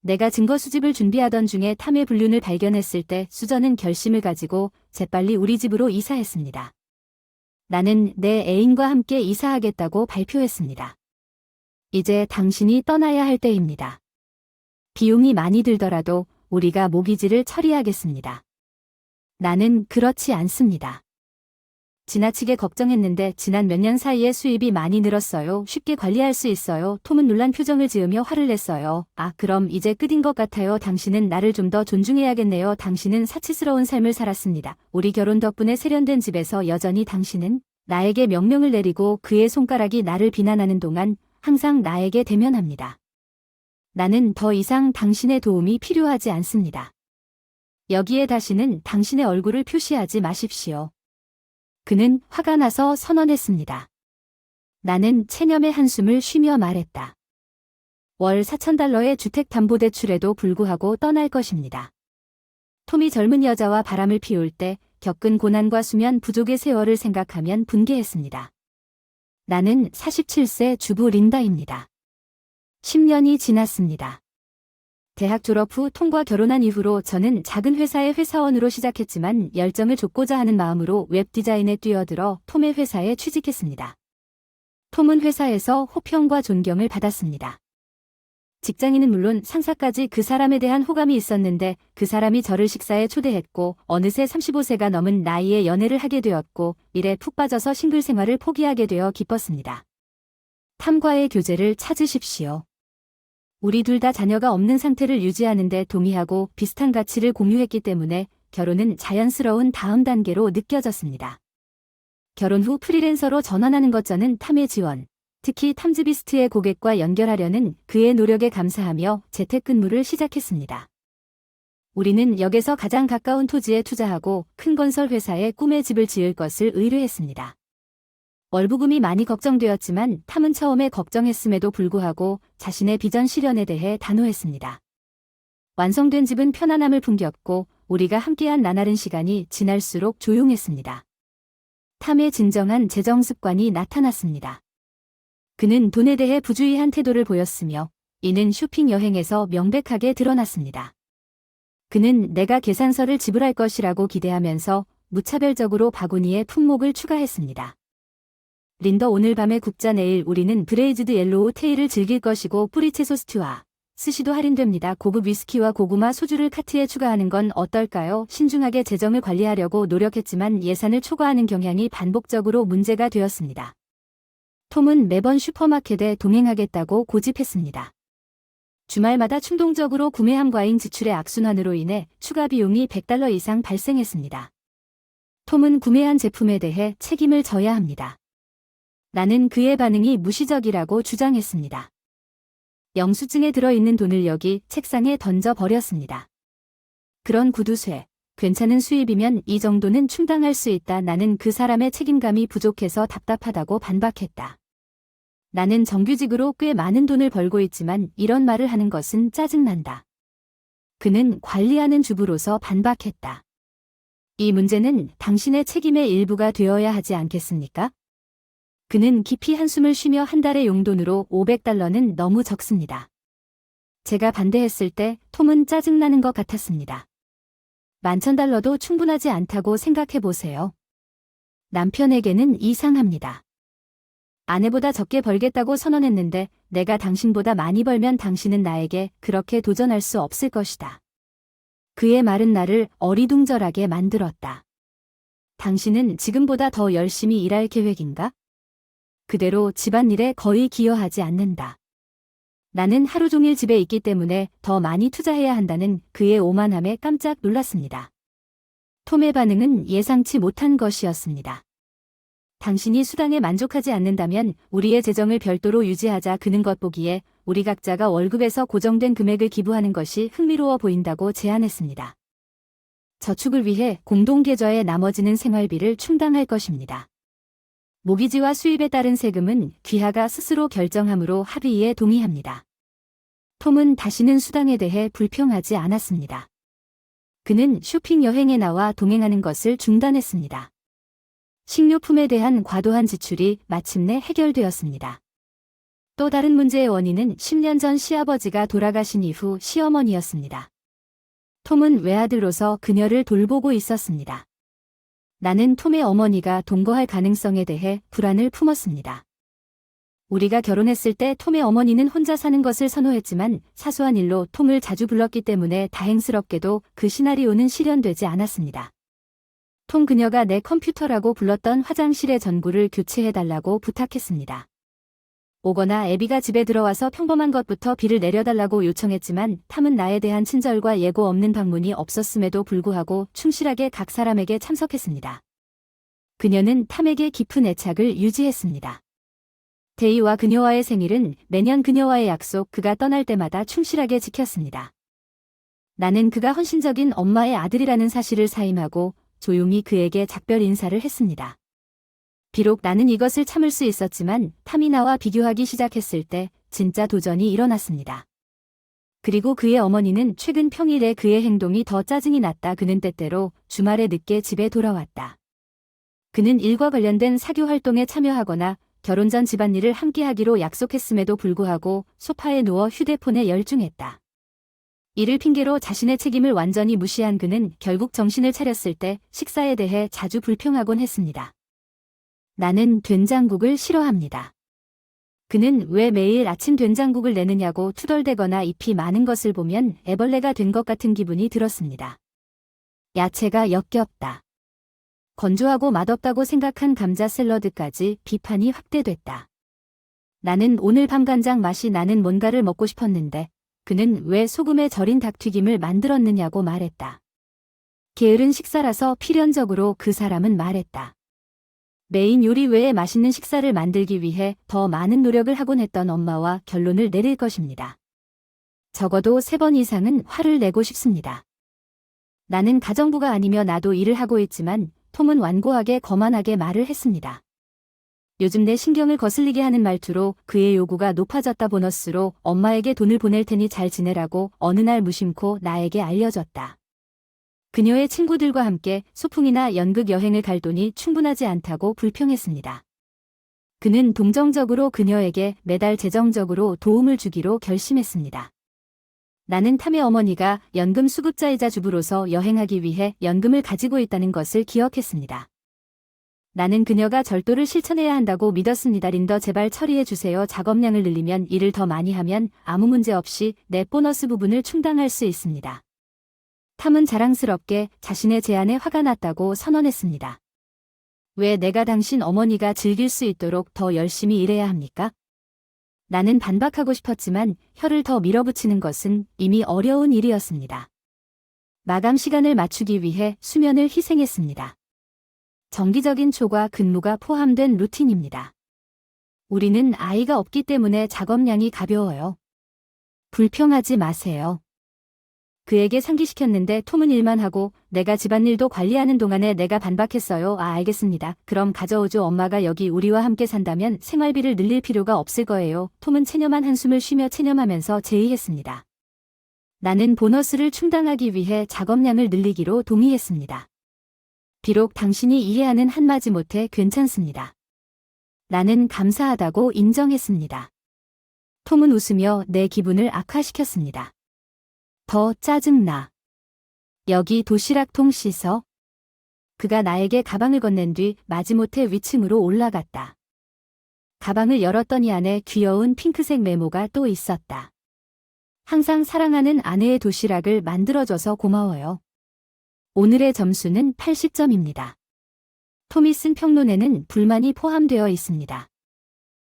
내가 증거 수집을 준비하던 중에 탐의 불륜을 발견했을 때 수저는 결심을 가지고 재빨리 우리 집으로 이사했습니다. 나는 내 애인과 함께 이사하겠다고 발표했습니다. 이제 당신이 떠나야 할 때입니다. 비용이 많이 들더라도 우리가 모기지를 처리하겠습니다. 나는 그렇지 않습니다. 지나치게 걱정했는데 지난 몇 년 사이에 수입이 많이 늘었어요. 쉽게 관리할 수 있어요. 톰은 놀란 표정을 지으며 화를 냈어요. 아, 그럼 이제 끝인 것 같아요. 당신은 나를 좀 더 존중해야겠네요. 당신은 사치스러운 삶을 살았습니다. 우리 결혼 덕분에 세련된 집에서 여전히 당신은 나에게 명령을 내리고 그의 손가락이 나를 비난하는 동안 항상 나에게 대면합니다. 나는 더 이상 당신의 도움이 필요하지 않습니다. 여기에 다시는 당신의 얼굴을 표시하지 마십시오. 그는 화가 나서 선언했습니다. 나는 체념의 한숨을 쉬며 말했다. 월 $4,000의 주택담보대출에도 불구하고 떠날 것입니다. 톰이 젊은 여자와 바람을 피울 때 겪은 고난과 수면 부족의 세월을 생각하면 분개했습니다. 나는 47세 주부 린다입니다. 10년이 지났습니다. 대학 졸업 후 톰과 결혼한 이후로 저는 작은 회사의 회사원으로 시작했지만 열정을 돋고자 하는 마음으로 웹디자인에 뛰어들어 톰의 회사에 취직했습니다. 톰은 회사에서 호평과 존경을 받았습니다. 직장인은 물론 상사까지 그 사람에 대한 호감이 있었는데 그 사람이 저를 식사에 초대했고 어느새 35세가 넘은 나이에 연애를 하게 되었고 일에 푹 빠져서 싱글 생활을 포기하게 되어 기뻤습니다. 탐과의 교제를 찾으십시오. 우리 둘 다 자녀가 없는 상태를 유지하는 데 동의하고 비슷한 가치를 공유했기 때문에 결혼은 자연스러운 다음 단계로 느껴졌습니다. 결혼 후 프리랜서로 전환하는 것 저는 탐의 지원, 특히 탐즈비스트의 고객과 연결하려는 그의 노력에 감사하며 재택근무를 시작했습니다. 우리는 역에서 가장 가까운 토지에 투자하고 큰 건설 회사에 꿈의 집을 지을 것을 의뢰했습니다. 월부금이 많이 걱정되었지만 탐은 처음에 걱정했음에도 불구하고 자신의 비전 실현에 대해 단호했습니다. 완성된 집은 편안함을 풍겼고 우리가 함께한 나날은 시간이 지날수록 조용했습니다. 탐의 진정한 재정 습관이 나타났습니다. 그는 돈에 대해 부주의한 태도를 보였으며 이는 쇼핑 여행에서 명백하게 드러났습니다. 그는 내가 계산서를 지불할 것이라고 기대하면서 무차별적으로 바구니에 품목을 추가했습니다. 린더 오늘 밤에 국자 내일 우리는 브레이즈드 옐로우 테일을 즐길 것이고 뿌리채소 스튜와 스시도 할인됩니다. 고급 위스키와 고구마 소주를 카트에 추가하는 건 어떨까요? 신중하게 재정을 관리하려고 노력했지만 예산을 초과하는 경향이 반복적으로 문제가 되었습니다. 톰은 매번 슈퍼마켓에 동행하겠다고 고집했습니다. 주말마다 충동적으로 구매한 과잉 지출의 악순환으로 인해 추가 비용이 $100 이상 발생했습니다. 톰은 구매한 제품에 대해 책임을 져야 합니다. 나는 그의 반응이 무시적이라고 주장했습니다. 영수증에 들어있는 돈을 여기 책상에 던져버렸습니다. 그런 구두쇠, 괜찮은 수입이면 이 정도는 충당할 수 있다. 나는 그 사람의 책임감이 부족해서 답답하다고 반박했다. 나는 정규직으로 꽤 많은 돈을 벌고 있지만 이런 말을 하는 것은 짜증난다. 그는 관리하는 주부로서 반박했다. 이 문제는 당신의 책임의 일부가 되어야 하지 않겠습니까? 그는 깊이 한숨을 쉬며 한 달의 용돈으로 $500는 너무 적습니다. 제가 반대했을 때 톰은 짜증나는 것 같았습니다. $11,000도 충분하지 않다고 생각해 보세요. 남편에게는 이상합니다. 아내보다 적게 벌겠다고 선언했는데 내가 당신보다 많이 벌면 당신은 나에게 그렇게 도전할 수 없을 것이다. 그의 말은 나를 어리둥절하게 만들었다. 당신은 지금보다 더 열심히 일할 계획인가? 그대로 집안일에 거의 기여하지 않는다. 나는 하루 종일 집에 있기 때문에 더 많이 투자해야 한다는 그의 오만함에 깜짝 놀랐습니다. 톰의 반응은 예상치 못한 것이었습니다. 당신이 수당에 만족하지 않는다면 우리의 재정을 별도로 유지하자. 그는 것 보기에 우리 각자가 월급에서 고정된 금액을 기부하는 것이 흥미로워 보인다고 제안했습니다. 저축을 위해 공동계좌에 나머지는 생활비를 충당할 것입니다. 모기지와 수입에 따른 세금은 귀하가 스스로 결정하므로 합의에 동의합니다. 톰은 다시는 수당에 대해 불평하지 않았습니다. 그는 쇼핑 여행에 나와 동행하는 것을 중단했습니다. 식료품에 대한 과도한 지출이 마침내 해결되었습니다. 또 다른 문제의 원인은 10년 전 시아버지가 돌아가신 이후 시어머니였습니다. 톰은 외아들로서 그녀를 돌보고 있었습니다. 나는 톰의 어머니가 동거할 가능성에 대해 불안을 품었습니다. 우리가 결혼했을 때 톰의 어머니는 혼자 사는 것을 선호했지만 사소한 일로 톰을 자주 불렀기 때문에 다행스럽게도 그 시나리오는 실현되지 않았습니다. 톰 그녀가 내 컴퓨터라고 불렀던 화장실의 전구를 교체해달라고 부탁했습니다. 오거나 애비가 집에 들어와서 평범한 것부터 비를 내려달라고 요청했지만 탐은 나에 대한 친절과 예고 없는 방문이 없었음에도 불구하고 충실하게 각 사람에게 참석했습니다. 그녀는 탐에게 깊은 애착을 유지했습니다. 데이와 그녀와의 생일은 매년 그녀와의 약속, 그가 떠날 때마다 충실하게 지켰습니다. 나는 그가 헌신적인 엄마의 아들이라는 사실을 사임하고 조용히 그에게 작별 인사를 했습니다. 비록 나는 이것을 참을 수 있었지만 탐이 나와 비교하기 시작했을 때 진짜 도전이 일어났습니다. 그리고 그의 어머니는 최근 평일에 그의 행동이 더 짜증이 났다. 그는 때때로 주말에 늦게 집에 돌아왔다. 그는 일과 관련된 사교 활동에 참여하거나 결혼 전 집안일을 함께하기로 약속했음에도 불구하고 소파에 누워 휴대폰에 열중했다. 이를 핑계로 자신의 책임을 완전히 무시한 그는 결국 정신을 차렸을 때 식사에 대해 자주 불평하곤 했습니다. 나는 된장국을 싫어합니다. 그는 왜 매일 아침 된장국을 내느냐고 투덜대거나 잎이 많은 것을 보면 애벌레가 된 것 같은 기분이 들었습니다. 야채가 역겹다. 건조하고 맛없다고 생각한 감자 샐러드까지 비판이 확대됐다. 나는 오늘 밤 간장 맛이 나는 뭔가를 먹고 싶었는데 그는 왜 소금에 절인 닭튀김을 만들었느냐고 말했다. 게으른 식사라서 필연적으로 그 사람은 말했다. 메인 요리 외에 맛있는 식사를 만들기 위해 더 많은 노력을 하곤 했던 엄마와 결론을 내릴 것입니다. 적어도 3번 이상은 화를 내고 싶습니다. 나는 가정부가 아니며 나도 일을 하고 있지만 톰은 완고하게 거만하게 말을 했습니다. 요즘 내 신경을 거슬리게 하는 말투로 그의 요구가 높아졌다. 보너스로 엄마에게 돈을 보낼 테니 잘 지내라고 어느 날 무심코 나에게 알려줬다. 그녀의 친구들과 함께 소풍이나 연극 여행을 갈 돈이 충분하지 않다고 불평했습니다. 그는 동정적으로 그녀에게 매달 재정적으로 도움을 주기로 결심했습니다. 나는 탐의 어머니가 연금 수급자이자 주부로서 여행하기 위해 연금을 가지고 있다는 것을 기억했습니다. 나는 그녀가 절도를 실천해야 한다고 믿었습니다. 린더, 제발 처리해 주세요. 작업량을 늘리면, 일을 더 많이 하면 아무 문제 없이 내 보너스 부분을 충당할 수 있습니다. 탐은 자랑스럽게 자신의 제안에 화가 났다고 선언했습니다. 왜 내가 당신 어머니가 즐길 수 있도록 더 열심히 일해야 합니까? 나는 반박하고 싶었지만 혀를 더 밀어붙이는 것은 이미 어려운 일이었습니다. 마감 시간을 맞추기 위해 수면을 희생했습니다. 정기적인 초과 근무가 포함된 루틴입니다. 우리는 아이가 없기 때문에 작업량이 가벼워요. 불평하지 마세요. 그에게 상기시켰는데 톰은 일만 하고 내가 집안일도 관리하는 동안에 내가 반박했어요. 알겠습니다. 그럼 가져오죠. 엄마가 여기 우리와 함께 산다면 생활비를 늘릴 필요가 없을 거예요. 톰은 체념한 한숨을 쉬며 체념하면서 제의했습니다. 나는 보너스를 충당하기 위해 작업량을 늘리기로 동의했습니다. 비록 당신이 이해하는 한마디 못해 괜찮습니다. 나는 감사하다고 인정했습니다. 톰은 웃으며 내 기분을 악화시켰습니다. 더 짜증나. 여기 도시락통 씻어. 그가 나에게 가방을 건넨 뒤 마지못해 위층으로 올라갔다. 가방을 열었더니 안에 귀여운 핑크색 메모가 또 있었다. 항상 사랑하는 아내의 도시락을 만들어줘서 고마워요. 오늘의 점수는 80점입니다. 톰이 쓴 평론에는 불만이 포함되어 있습니다.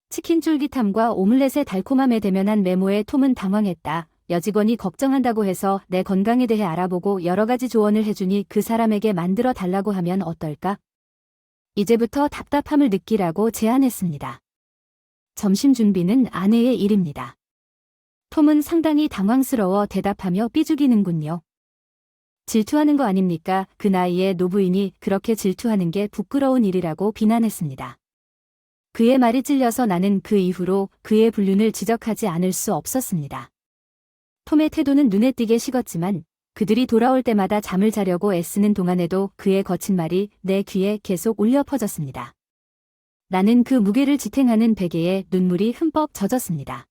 치킨 쫄깃함과 오믈렛의 달콤함에 대면한 메모에 톰은 당황했다. 여직원이 걱정한다고 해서 내 건강에 대해 알아보고 여러 가지 조언을 해주니 그 사람에게 만들어 달라고 하면 어떨까? 이제부터 답답함을 느끼라고 제안했습니다. 점심 준비는 아내의 일입니다. 톰은 상당히 당황스러워 대답하며 삐죽이는군요. 질투하는 거 아닙니까? 그 나이에 노부인이 그렇게 질투하는 게 부끄러운 일이라고 비난했습니다. 그의 말이 찔려서 나는 그 이후로 그의 불륜을 지적하지 않을 수 없었습니다. 톰의 태도는 눈에 띄게 식었지만 그들이 돌아올 때마다 잠을 자려고 애쓰는 동안에도 그의 거친 말이 내 귀에 계속 울려 퍼졌습니다. 나는 그 무게를 지탱하는 베개에 눈물이 흠뻑 젖었습니다.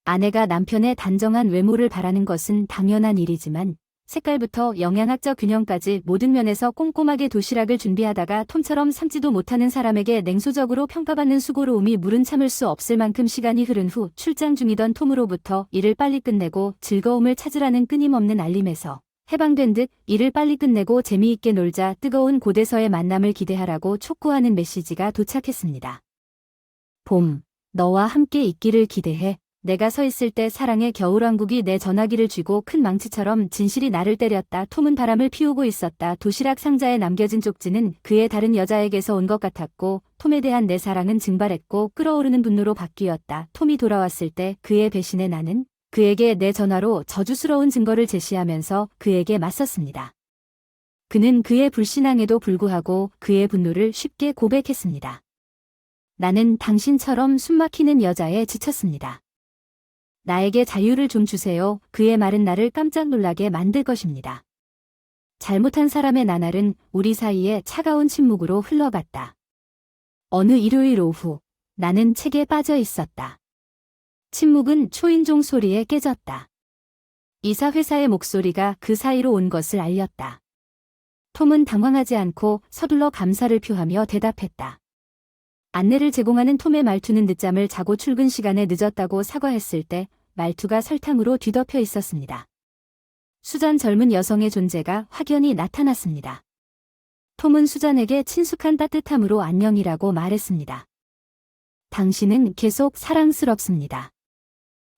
아내가 남편의 단정한 외모를 바라는 것은 당연한 일이지만 색깔부터 영양학적 균형까지 모든 면에서 꼼꼼하게 도시락을 준비하다가 톰처럼 삶지도 못하는 사람에게 냉소적으로 평가받는 수고로움이 물은 참을 수 없을 만큼 시간이 흐른 후 출장 중이던 톰으로부터 일을 빨리 끝내고 즐거움을 찾으라는 끊임없는 알림에서 해방된 듯 일을 빨리 끝내고 재미있게 놀자 뜨거운 곳에서의 만남을 기대하라고 촉구하는 메시지가 도착했습니다. 봄, 너와 함께 있기를 기대해. 내가 서 있을 때 사랑의 겨울왕국이 내 전화기를 쥐고 큰 망치처럼 진실이 나를 때렸다. 톰은 바람을 피우고 있었다. 도시락 상자에 남겨진 쪽지는 그의 다른 여자에게서 온 것 같았고 톰에 대한 내 사랑은 증발했고 끓어오르는 분노로 바뀌었다. 톰이 돌아왔을 때 그의 배신에 나는 그에게 내 전화로 저주스러운 증거를 제시하면서 그에게 맞섰습니다. 그는 그의 불신앙에도 불구하고 그의 분노를 쉽게 고백했습니다. 나는 당신처럼 숨막히는 여자에 지쳤습니다. 나에게 자유를 좀 주세요. 그의 말은 나를 깜짝 놀라게 만들 것입니다. 잘못한 사람의 나날은 우리 사이에 차가운 침묵으로 흘러갔다. 어느 일요일 오후 나는 책에 빠져 있었다. 침묵은 초인종 소리에 깨졌다. 이사회사의 목소리가 그 사이로 온 것을 알렸다. 톰은 당황하지 않고 서둘러 감사를 표하며 대답했다. 안내를 제공하는 톰의 말투는 늦잠을 자고 출근 시간에 늦었다고 사과했을 때 말투가 설탕으로 뒤덮여 있었습니다. 수잔 젊은 여성의 존재가 확연히 나타났습니다. 톰은 수잔에게 친숙한 따뜻함으로 안녕이라고 말했습니다. 당신은 계속 사랑스럽습니다.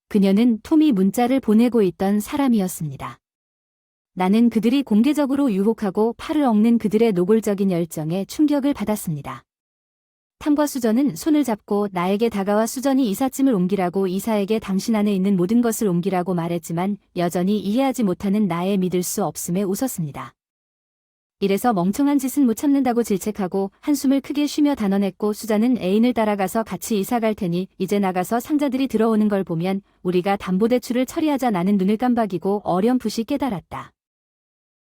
그녀는 톰이 문자를 보내고 있던 사람이었습니다. 나는 그들이 공개적으로 유혹하고 팔을 엉는 그들의 노골적인 열정에 충격을 받았습니다. 탐과 수전은 손을 잡고 나에게 다가와 수전이 이삿짐을 옮기라고 이사에게 당신 안에 있는 모든 것을 옮기라고 말했지만 여전히 이해하지 못하는 나의 믿을 수 없음에 웃었습니다. 이래서 멍청한 짓은 못 참는다고 질책하고 한숨을 크게 쉬며 단언했고 수잔은 애인을 따라가서 같이 이사 갈 테니 이제 나가서 상자들이 들어오는 걸 보면 우리가 담보대출을 처리하자. 나는 눈을 깜박이고 어렴풋이 깨달았다.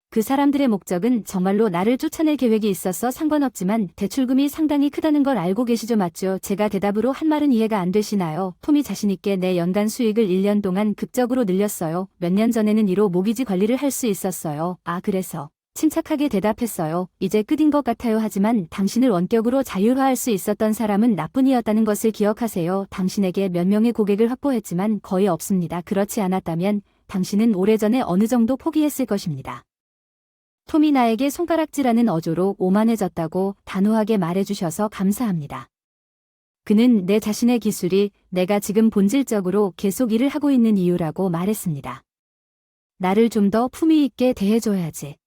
그 사람들의 목적은 정말로 나를 쫓아낼 계획이 있어서 상관없지만 대출금이 상당히 크다는 걸 알고 계시죠? 맞죠? 제가 대답으로 한 말은 이해가 안 되시나요? 톰이 자신있게 내 연간 수익을 1년 동안 극적으로 늘렸어요. 몇 년 전에는 이로 모기지 관리를 할 수 있었어요. 아, 그래서 침착하게 대답했어요. 이제 끝인 것 같아요. 하지만 당신을 원격으로 자율화할 수 있었던 사람은 나뿐이었다는 것을 기억하세요. 당신에게 몇 명의 고객을 확보했지만 거의 없습니다. 그렇지 않았다면 당신은 오래전에 어느 정도 포기했을 것입니다. 톰이 나에게 손가락질하는 어조로 오만해졌다고 단호하게 말해주셔서 감사합니다. 그는 내 자신의 기술이 내가 지금 본질적으로 계속 일을 하고 있는 이유라고 말했습니다. 나를 좀 더 품위 있게 대해줘야지.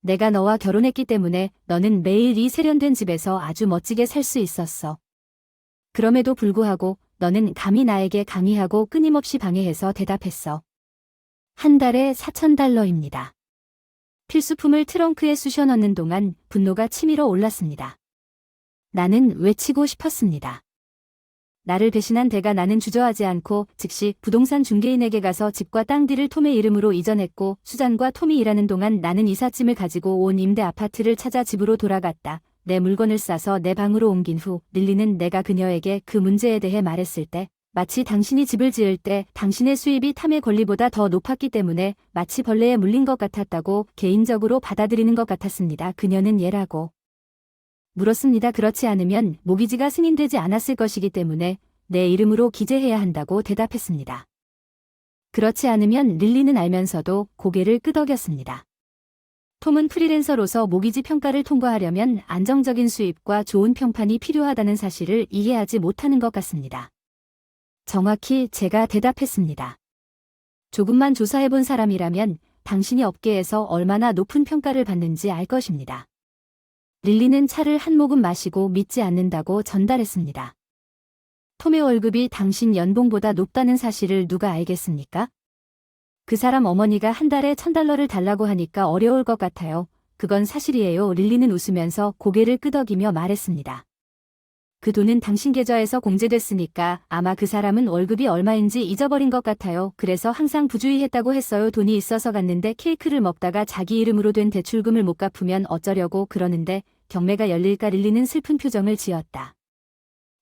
내가 너와 결혼했기 때문에 너는 매일 이 세련된 집에서 아주 멋지게 살 수 있었어. 그럼에도 불구하고 너는 감히 나에게 강의하고 끊임없이 방해해서 대답했어. 한 달에 $4,000입니다. 필수품을 트렁크에 쑤셔 넣는 동안 분노가 치밀어 올랐습니다. 나는 외치고 싶었습니다. 나를 배신한 대가. 나는 주저하지 않고 즉시 부동산 중개인에게 가서 집과 땅 뒤를 톰의 이름으로 이전했고 수잔과 톰이 일하는 동안 나는 이삿짐을 가지고 온 임대 아파트를 찾아 집으로 돌아갔다. 내 물건을 싸서 내 방으로 옮긴 후 릴리는 내가 그녀에게 그 문제에 대해 말했을 때 마치 당신이 집을 지을 때 당신의 수입이 탐의 권리보다 더 높았기 때문에 마치 벌레에 물린 것 같았다고 개인적으로 받아들이는 것 같았습니다. 그녀는 얘라고 물었습니다. 그렇지 않으면 모기지가 승인되지 않았을 것이기 때문에 내 이름으로 기재해야 한다고 대답했습니다. 그렇지 않으면 릴리는 알면서도 고개를 끄덕였습니다. 톰은 프리랜서로서 모기지 평가를 통과하려면 안정적인 수입과 좋은 평판이 필요하다는 사실을 이해하지 못하는 것 같습니다. 정확히 제가 대답했습니다. 조금만 조사해본 사람이라면 당신이 업계에서 얼마나 높은 평가를 받는지 알 것입니다. 릴리는 차를 한 모금 마시고 믿지 않는다고 전달했습니다. 톰의 월급이 당신 연봉보다 높다는 사실을 누가 알겠습니까? 그 사람 어머니가 한 달에 $1,000를 달라고 하니까 어려울 것 같아요. 그건 사실이에요. 릴리는 웃으면서 고개를 끄덕이며 말했습니다. 그 돈은 당신 계좌에서 공제됐으니까 아마 그 사람은 월급이 얼마인지 잊어버린 것 같아요. 그래서 항상 부주의했다고 했어요. 돈이 있어서 갔는데 케이크를 먹다가 자기 이름으로 된 대출금을 못 갚으면 어쩌려고 그러는데 경매가 열릴까 릴리는 슬픈 표정을 지었다.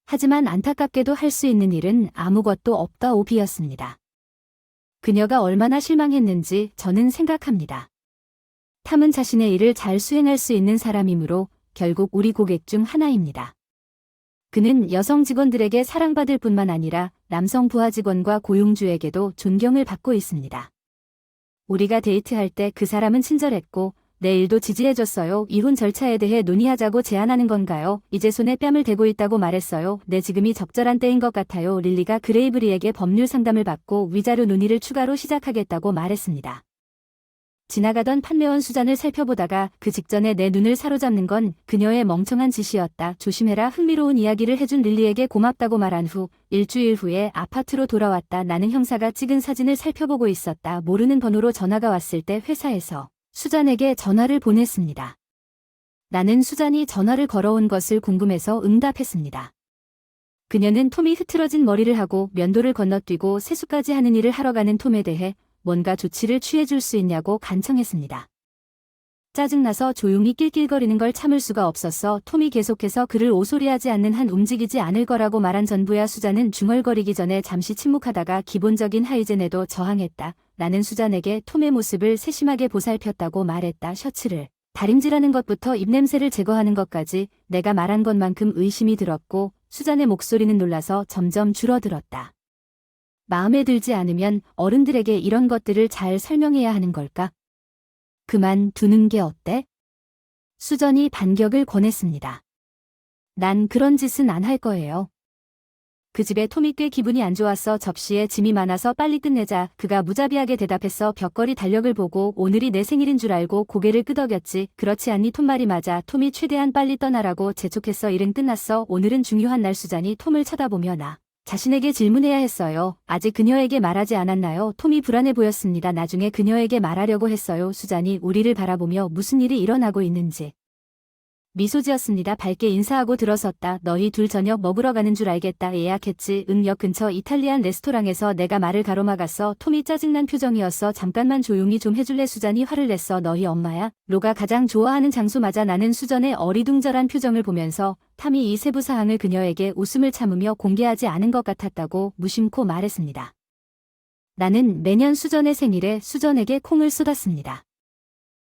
하지만 안타깝게도 할 수 있는 일은 아무것도 없다 오비였습니다. 그녀가 얼마나 실망했는지 저는 생각합니다. 탐은 자신의 일을 잘 수행할 수 있는 사람이므로 결국 우리 고객 중 하나입니다. 그는 여성 직원들에게 사랑받을 뿐만 아니라 남성 부하 직원과 고용주에게도 존경을 받고 있습니다. 우리가 데이트할 때 그 사람은 친절했고 내 일도 지지해줬어요. 이혼 절차에 대해 논의하자고 제안하는 건가요? 이제 손에 뺨을 대고 있다고 말했어요. 네, 지금이 적절한 때인 것 같아요. 릴리가 그레이브리에게 법률 상담을 받고 위자료 논의를 추가로 시작하겠다고 말했습니다. 지나가던 판매원 수잔을 살펴보다가 그 직전에 내 눈을 사로잡는 건 그녀의 멍청한 짓이었다. 조심해라. 흥미로운 이야기를 해준 릴리에게 고맙다고 말한 후 일주일 후에 아파트로 돌아왔다. 나는 형사가 찍은 사진을 살펴보고 있었다. 모르는 번호로 전화가 왔을 때 회사에서 수잔에게 전화를 보냈습니다. 나는 수잔이 전화를 걸어온 것을 궁금해서 응답했습니다. 그녀는 톰이 흐트러진 머리를 하고 면도를 건너뛰고 세수까지 하는 일을 하러 가는 톰에 대해 뭔가 조치를 취해줄 수 있냐고 간청했습니다. 짜증나서 조용히 낄낄거리는 걸 참을 수가 없었어. 톰이 계속해서 그를 오소리하지 않는 한 움직이지 않을 거라고 말한 전부야. 수잔은 중얼거리기 전에 잠시 침묵하다가 기본적인 하이젠에도 저항했다. 나는 수잔에게 톰의 모습을 세심하게 보살폈다고 말했다. 셔츠를 다림질하는 것부터 입냄새를 제거하는 것까지 내가 말한 것만큼 의심이 들었고 수잔의 목소리는 놀라서 점점 줄어들었다. 마음에 들지 않으면 어른들에게 이런 것들을 잘 설명해야 하는 걸까? 그만 두는 게 어때? 수전이 반격을 권했습니다. 난 그런 짓은 안 할 거예요. 그 집에 톰이 꽤 기분이 안 좋았어. 접시에 짐이 많아서 빨리 끝내자. 그가 무자비하게 대답했어. 벽걸이 달력을 보고 오늘이 내 생일인 줄 알고 고개를 끄덕였지. 그렇지 않니? 톰 말이 맞아. 톰이 최대한 빨리 떠나라고 재촉했어. 일은 끝났어. 오늘은 중요한 날. 수잔이 톰을 쳐다보며 나 자신에게 질문해야 했어요. 아직 그녀에게 말하지 않았나요? 톰이 불안해 보였습니다. 나중에 그녀에게 말하려고 했어요. 수잔이 우리를 바라보며 무슨 일이 일어나고 있는지 미소 지었습니다. 밝게 인사하고 들어섰다. 너희 둘 저녁 먹으러 가는 줄 알겠다. 예약했지? 응, 역 근처 이탈리안 레스토랑에서 내가 말을 가로막았어. 톰이 짜증난 표정이었어. 잠깐만 조용히 좀 해줄래? 수잔이 화를 냈어. 너희 엄마야? 로가 가장 좋아하는 장소 맞아. 나는 수전의 어리둥절한 표정을 보면서 탐이 이 세부 사항을 그녀에게 웃음을 참으며 공개하지 않은 것 같았다고 무심코 말했습니다. 나는 매년 수전의 생일에 수전에게 콩을 쏟았습니다.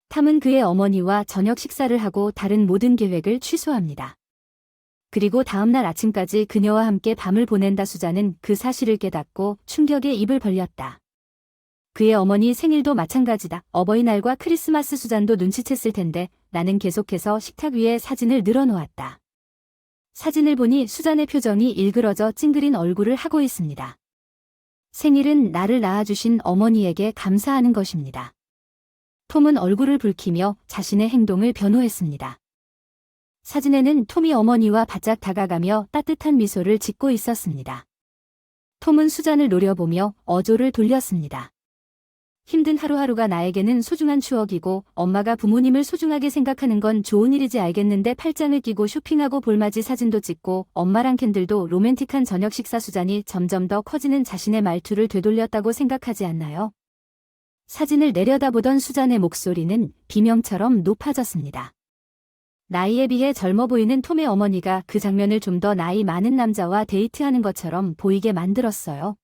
탐은 그의 어머니와 저녁 식사를 하고 다른 모든 계획을 취소합니다. 그리고 다음날 아침까지 그녀와 함께 밤을 보낸다. 수잔은 그 사실을 깨닫고 충격에 입을 벌렸다. 그의 어머니 생일도 마찬가지다. 어버이날과 크리스마스. 수잔도 눈치챘을 텐데 나는 계속해서 식탁 위에 사진을 늘어놓았다. 사진을 보니 수잔의 표정이 일그러져 찡그린 얼굴을 하고 있습니다. 생일은 나를 낳아주신 어머니에게 감사하는 것입니다. 톰은 얼굴을 붉히며 자신의 행동을 변호했습니다. 사진에는 톰이 어머니와 바짝 다가가며 따뜻한 미소를 짓고 있었습니다. 톰은 수잔을 노려보며 어조를 돌렸습니다. 힘든 하루하루가 나에게는 소중한 추억이고 엄마가 부모님을 소중하게 생각하는 건 좋은 일이지 알겠는데 팔짱을 끼고 쇼핑하고 볼맞이 사진도 찍고 엄마랑 캔들도 로맨틱한 저녁 식사. 수잔이 점점 더 커지는 자신의 말투를 되돌렸다고 생각하지 않나요? 사진을 내려다보던 수잔의 목소리는 비명처럼 높아졌습니다. 나이에 비해 젊어 보이는 톰의 어머니가 그 장면을 좀 더 나이 많은 남자와 데이트하는 것처럼 보이게 만들었어요.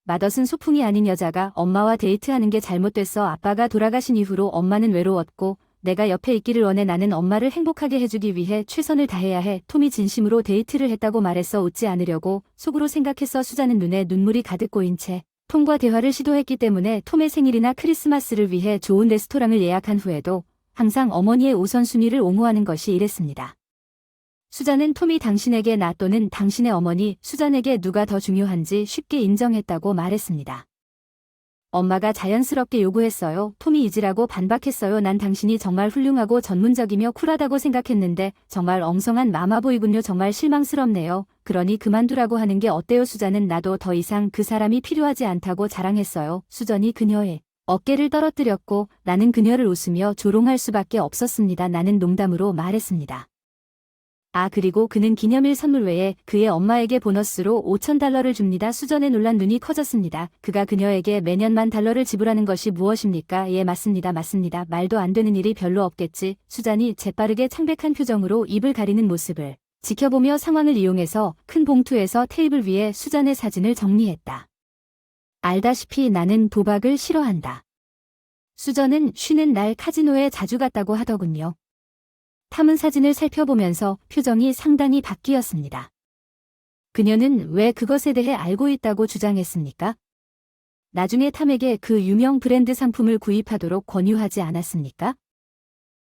맏엇은 소풍이 아닌 여자가 엄마와 데이트하는 게 잘못됐어. 아빠가 돌아가신 이후로 엄마는 외로웠고 내가 옆에 있기를 원해. 나는 엄마를 행복하게 해주기 위해 최선을 다해야 해. 톰이 진심으로 데이트를 했다고 말했어. 웃지 않으려고 속으로 생각했어. 수잔은 눈에 눈물이 가득 고인 채 톰과 대화를 시도했기 때문에 톰의 생일이나 크리스마스를 위해 좋은 레스토랑을 예약한 후에도 항상 어머니의 우선순위를 옹호하는 것이 이랬습니다. 수잔은 톰이 당신에게 나 또는 당신의 어머니, 수잔에게 누가 더 중요한지 쉽게 인정했다고 말했습니다. 엄마가 자연스럽게 요구했어요. 톰이 잊으라고 반박했어요. 난 당신이 정말 훌륭하고 전문적이며 쿨하다고 생각했는데 정말 엉성한 마마보이군요. 정말 실망스럽네요. 그러니 그만두라고 하는 게 어때요? 수잔은 나도 더 이상 그 사람이 필요하지 않다고 자랑했어요. 수전이 그녀의 어깨를 떨어뜨렸고 나는 그녀를 웃으며 조롱할 수밖에 없었습니다. 나는 농담으로 말했습니다. 그리고 그는 기념일 선물 외에 그의 엄마에게 보너스로 $5,000를 줍니다. 수전의 놀란 눈이 커졌습니다. 그가 그녀에게 매년 $10,000를 지불하는 것이 무엇입니까? 예, 맞습니다. 맞습니다. 말도 안 되는 일이 별로 없겠지. 수잔이 재빠르게 창백한 표정으로 입을 가리는 모습을 지켜보며 상황을 이용해서 큰 봉투에서 테이블 위에 수잔의 사진을 정리했다. 알다시피 나는 도박을 싫어한다. 수전은 쉬는 날 카지노에 자주 갔다고 하더군요. 탐은 사진을 살펴보면서 표정이 상당히 바뀌었습니다. 그녀는 왜 그것에 대해 알고 있다고 주장했습니까? 나중에 탐에게 그 유명 브랜드 상품을 구입하도록 권유하지 않았습니까?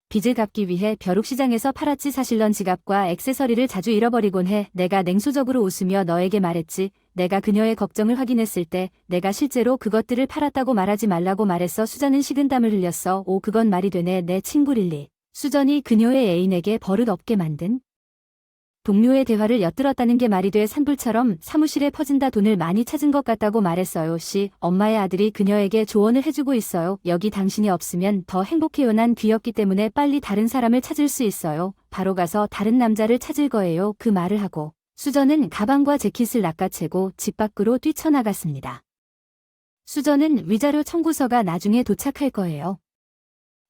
빚을 갚기 위해 벼룩시장에서 팔았지. 사실 넌 지갑과 액세서리를 자주 잃어버리곤 해. 내가 냉소적으로 웃으며 너에게 말했지. 내가 그녀의 걱정을 확인했을 때 내가 실제로 그것들을 팔았다고 말하지 말라고 말했어. 수잔은 식은땀을 흘렸어. 오, 그건 말이 되네. 내 친구 릴리. 수전이 그녀의 애인에게 버릇 없게 만든 동료의 대화를 엿들었다는 게 말이 돼. 산불처럼 사무실에 퍼진다. 돈을 많이 찾은 것 같다고 말했어요. 엄마의 아들이 그녀에게 조언을 해주고 있어요. 여기 당신이 없으면 더 행복해요. 난 귀엽기 때문에 빨리 다른 사람을 찾을 수 있어요. 바로 가서 다른 남자를 찾을 거예요. 그 말을 하고 수전은 가방과 재킷을 낚아채고 집 밖으로 뛰쳐나갔습니다. 수전은 위자료 청구서가 나중에 도착할 거예요.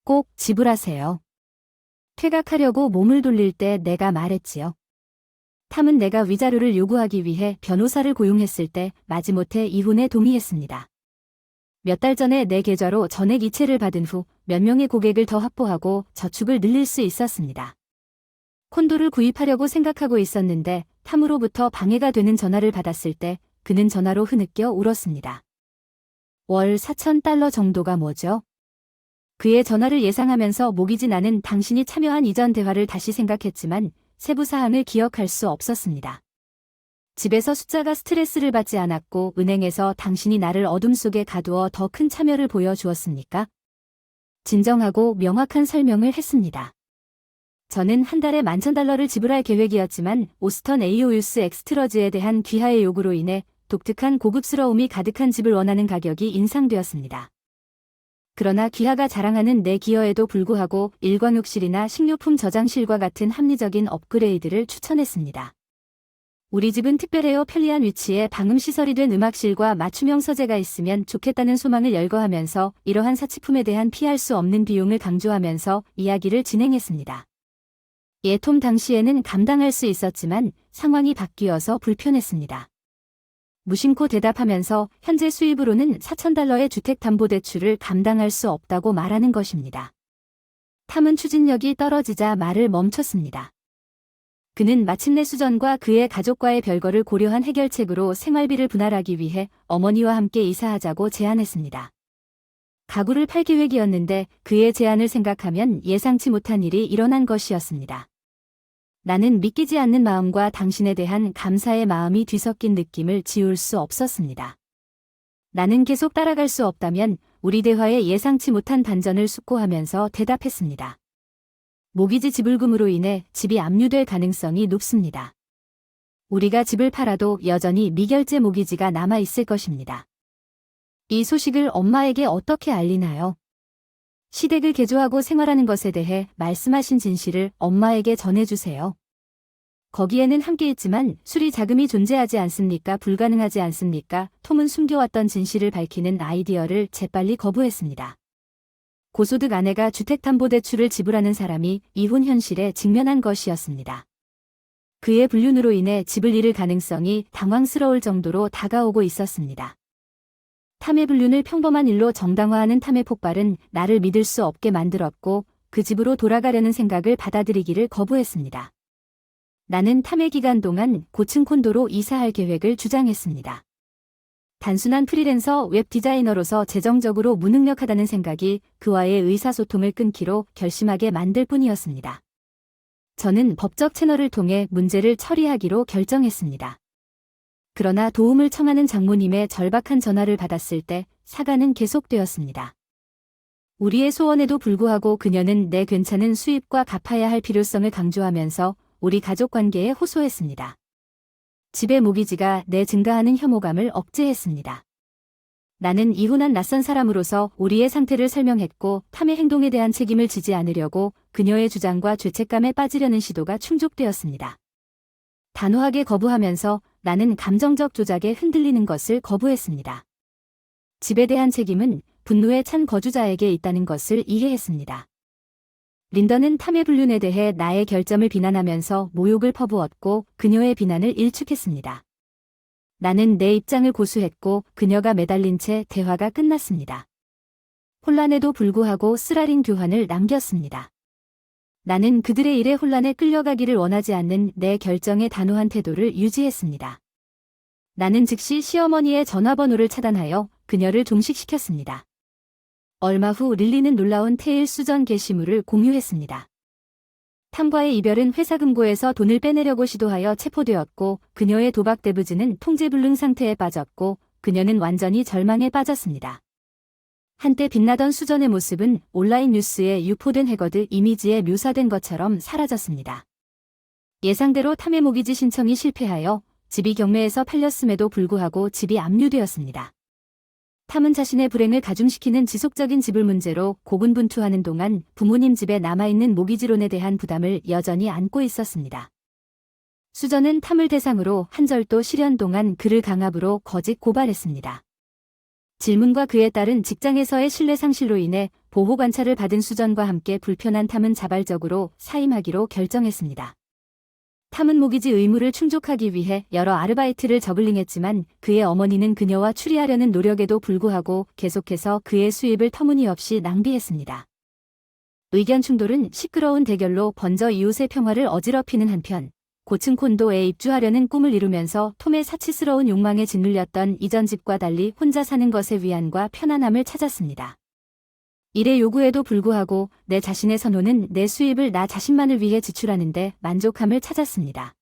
꼭 지불하세요. 퇴각하려고 몸을 돌릴 때 내가 말했지요. 탐은 내가 위자료를 요구하기 위해 변호사를 고용했을 때 마지못해 이혼에 동의했습니다. 몇 달 전에 내 계좌로 전액 이체를 받은 후 몇 명의 고객을 더 확보하고 저축을 늘릴 수 있었습니다. 콘도를 구입하려고 생각하고 있었는데 탐으로부터 방해가 되는 전화를 받았을 때 그는 전화로 흐느껴 울었습니다. 월 $4,000 정도가 뭐죠? 그의 전화를 예상하면서 목이지. 나는 당신이 참여한 이전 대화를 다시 생각했지만 세부 사항을 기억할 수 없었습니다. 집에서 숫자가 스트레스를 받지 않았고 은행에서 당신이 나를 어둠 속에 가두어 더 큰 참여를 보여주었습니까? 진정하고 명확한 설명을 했습니다. 저는 한 달에 $10,000를 지불할 계획이었지만 오스턴 에이오유스 엑스트러즈에 대한 귀하의 요구로 인해 독특한 고급스러움이 가득한 집을 원하는 가격이 인상되었습니다. 그러나 귀하가 자랑하는 내 기여에도 불구하고 일광욕실이나 식료품 저장실과 같은 합리적인 업그레이드를 추천했습니다. 우리 집은 특별해요. 편리한 위치에 방음시설이 된 음악실과 맞춤형 서재가 있으면 좋겠다는 소망을 열거하면서 이러한 사치품에 대한 피할 수 없는 비용을 강조하면서 이야기를 진행했습니다. 톰 당시에는 감당할 수 있었지만 상황이 바뀌어서 불편했습니다. 무심코 대답하면서 현재 수입으로는 $4,000의 주택담보대출을 감당할 수 없다고 말하는 것입니다. 탐은 추진력이 떨어지자 말을 멈췄습니다. 그는 마침내 수전과 그의 가족과의 별거를 고려한 해결책으로 생활비를 분할하기 위해 어머니와 함께 이사하자고 제안했습니다. 가구를 팔 계획이었는데 그의 제안을 생각하면 예상치 못한 일이 일어난 것이었습니다. 나는 믿기지 않는 마음과 당신에 대한 감사의 마음이 뒤섞인 느낌을 지울 수 없었습니다. 나는 계속 따라갈 수 없다면 우리 대화에 예상치 못한 반전을 숙고하면서 대답했습니다. 모기지 지불금으로 인해 집이 압류될 가능성이 높습니다. 우리가 집을 팔아도 여전히 미결제 모기지가 남아 있을 것입니다. 이 소식을 엄마에게 어떻게 알리나요? 시댁을 개조하고 생활하는 것에 대해 말씀하신 진실을 엄마에게 전해주세요. 거기에는 함께 있지만 수리 자금이 존재하지 않습니까? 불가능하지 않습니까? 톰은 숨겨왔던 진실을 밝히는 아이디어를 재빨리 거부했습니다. 고소득 아내가 주택담보대출을 지불하는 사람이 이혼 현실에 직면한 것이었습니다. 그의 불륜으로 인해 집을 잃을 가능성이 당황스러울 정도로 다가오고 있었습니다. 탐의 불륜을 평범한 일로 정당화하는 탐의 폭발은 나를 믿을 수 없게 만들었고 그 집으로 돌아가려는 생각을 받아들이기를 거부했습니다. 나는 탐의 기간 동안 고층 콘도로 이사할 계획을 주장했습니다. 단순한 프리랜서 웹 디자이너로서 재정적으로 무능력하다는 생각이 그와의 의사소통을 끊기로 결심하게 만들 뿐이었습니다. 저는 법적 채널을 통해 문제를 처리하기로 결정했습니다. 그러나 도움을 청하는 장모님의 절박한 전화를 받았을 때 사과는 계속되었습니다. 우리의 소원에도 불구하고 그녀는 내 괜찮은 수입과 갚아야 할 필요성을 강조하면서 우리 가족 관계에 호소했습니다. 집의 모기지가 내 증가하는 혐오감을 억제했습니다. 나는 이혼한 낯선 사람으로서 우리의 상태를 설명했고 탐의 행동에 대한 책임을 지지 않으려고 그녀의 주장과 죄책감에 빠지려는 시도가 충족되었습니다. 단호하게 거부하면서 나는 감정적 조작에 흔들리는 것을 거부했습니다. 집에 대한 책임은 분노에 찬 거주자에게 있다는 것을 이해했습니다. 린던은 탐의 불륜에 대해 나의 결점을 비난하면서 모욕을 퍼부었고 그녀의 비난을 일축했습니다. 나는 내 입장을 고수했고 그녀가 매달린 채 대화가 끝났습니다. 혼란에도 불구하고 쓰라린 교환을 남겼습니다. 나는 그들의 일에 혼란에 끌려가기를 원하지 않는 내 결정의 단호한 태도를 유지했습니다. 나는 즉시 시어머니의 전화번호를 차단하여 그녀를 종식시켰습니다. 얼마 후 릴리는 놀라운 테일 수전 게시물을 공유했습니다. 탐과의 이별은 회사 금고에서 돈을 빼내려고 시도하여 체포되었고 그녀의 도박 대부지는 통제불능 상태에 빠졌고 그녀는 완전히 절망에 빠졌습니다. 한때 빛나던 수전의 모습은 온라인 뉴스에 유포된 해거드 이미지에 묘사된 것처럼 사라졌습니다. 예상대로 탐의 모기지 신청이 실패하여 집이 경매에서 팔렸음에도 불구하고 집이 압류되었습니다. 탐은 자신의 불행을 가중시키는 지속적인 지불 문제로 고군분투하는 동안 부모님 집에 남아있는 모기지론에 대한 부담을 여전히 안고 있었습니다. 수전은 탐을 대상으로 한 절도 실현 동안 그를 강압으로 거짓 고발했습니다. 질문과 그에 따른 직장에서의 신뢰 상실로 인해 보호 관찰을 받은 수전과 함께 불편한 탐은 자발적으로 사임하기로 결정했습니다. 탐은 모기지 의무를 충족하기 위해 여러 아르바이트를 저글링했지만 그의 어머니는 그녀와 추리하려는 노력에도 불구하고 계속해서 그의 수입을 터무니없이 낭비했습니다. 의견 충돌은 시끄러운 대결로 번져 이웃의 평화를 어지럽히는 한편 고층 콘도에 입주하려는 꿈을 이루면서 톰의 사치스러운 욕망에 짓눌렸던 이전 집과 달리 혼자 사는 것의 위안과 편안함을 찾았습니다. 이래 요구에도 불구하고 내 자신의 선호는 내 수입을 나 자신만을 위해 지출하는데 만족함을 찾았습니다.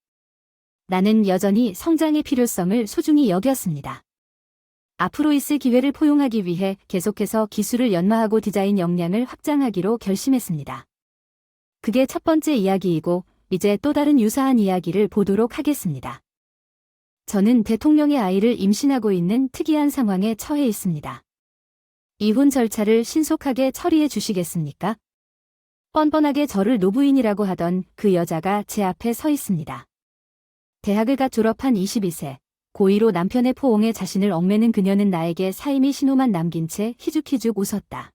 나는 여전히 성장의 필요성을 소중히 여겼습니다. 앞으로 있을 기회를 포용하기 위해 계속해서 기술을 연마하고 디자인 역량을 확장하기로 결심했습니다. 그게 첫 번째 이야기이고 이제 또 다른 유사한 이야기를 보도록 하겠습니다. 저는 대통령의 아이를 임신하고 있는 특이한 상황에 처해 있습니다. 이혼 절차를 신속하게 처리해 주시겠습니까? 뻔뻔하게 저를 노부인이라고 하던 그 여자가 제 앞에 서 있습니다. 대학을 갓 졸업한 22세, 고2로 남편의 포옹에 자신을 얽매는 그녀는 나에게 사임의 신호만 남긴 채 희죽희죽 웃었다.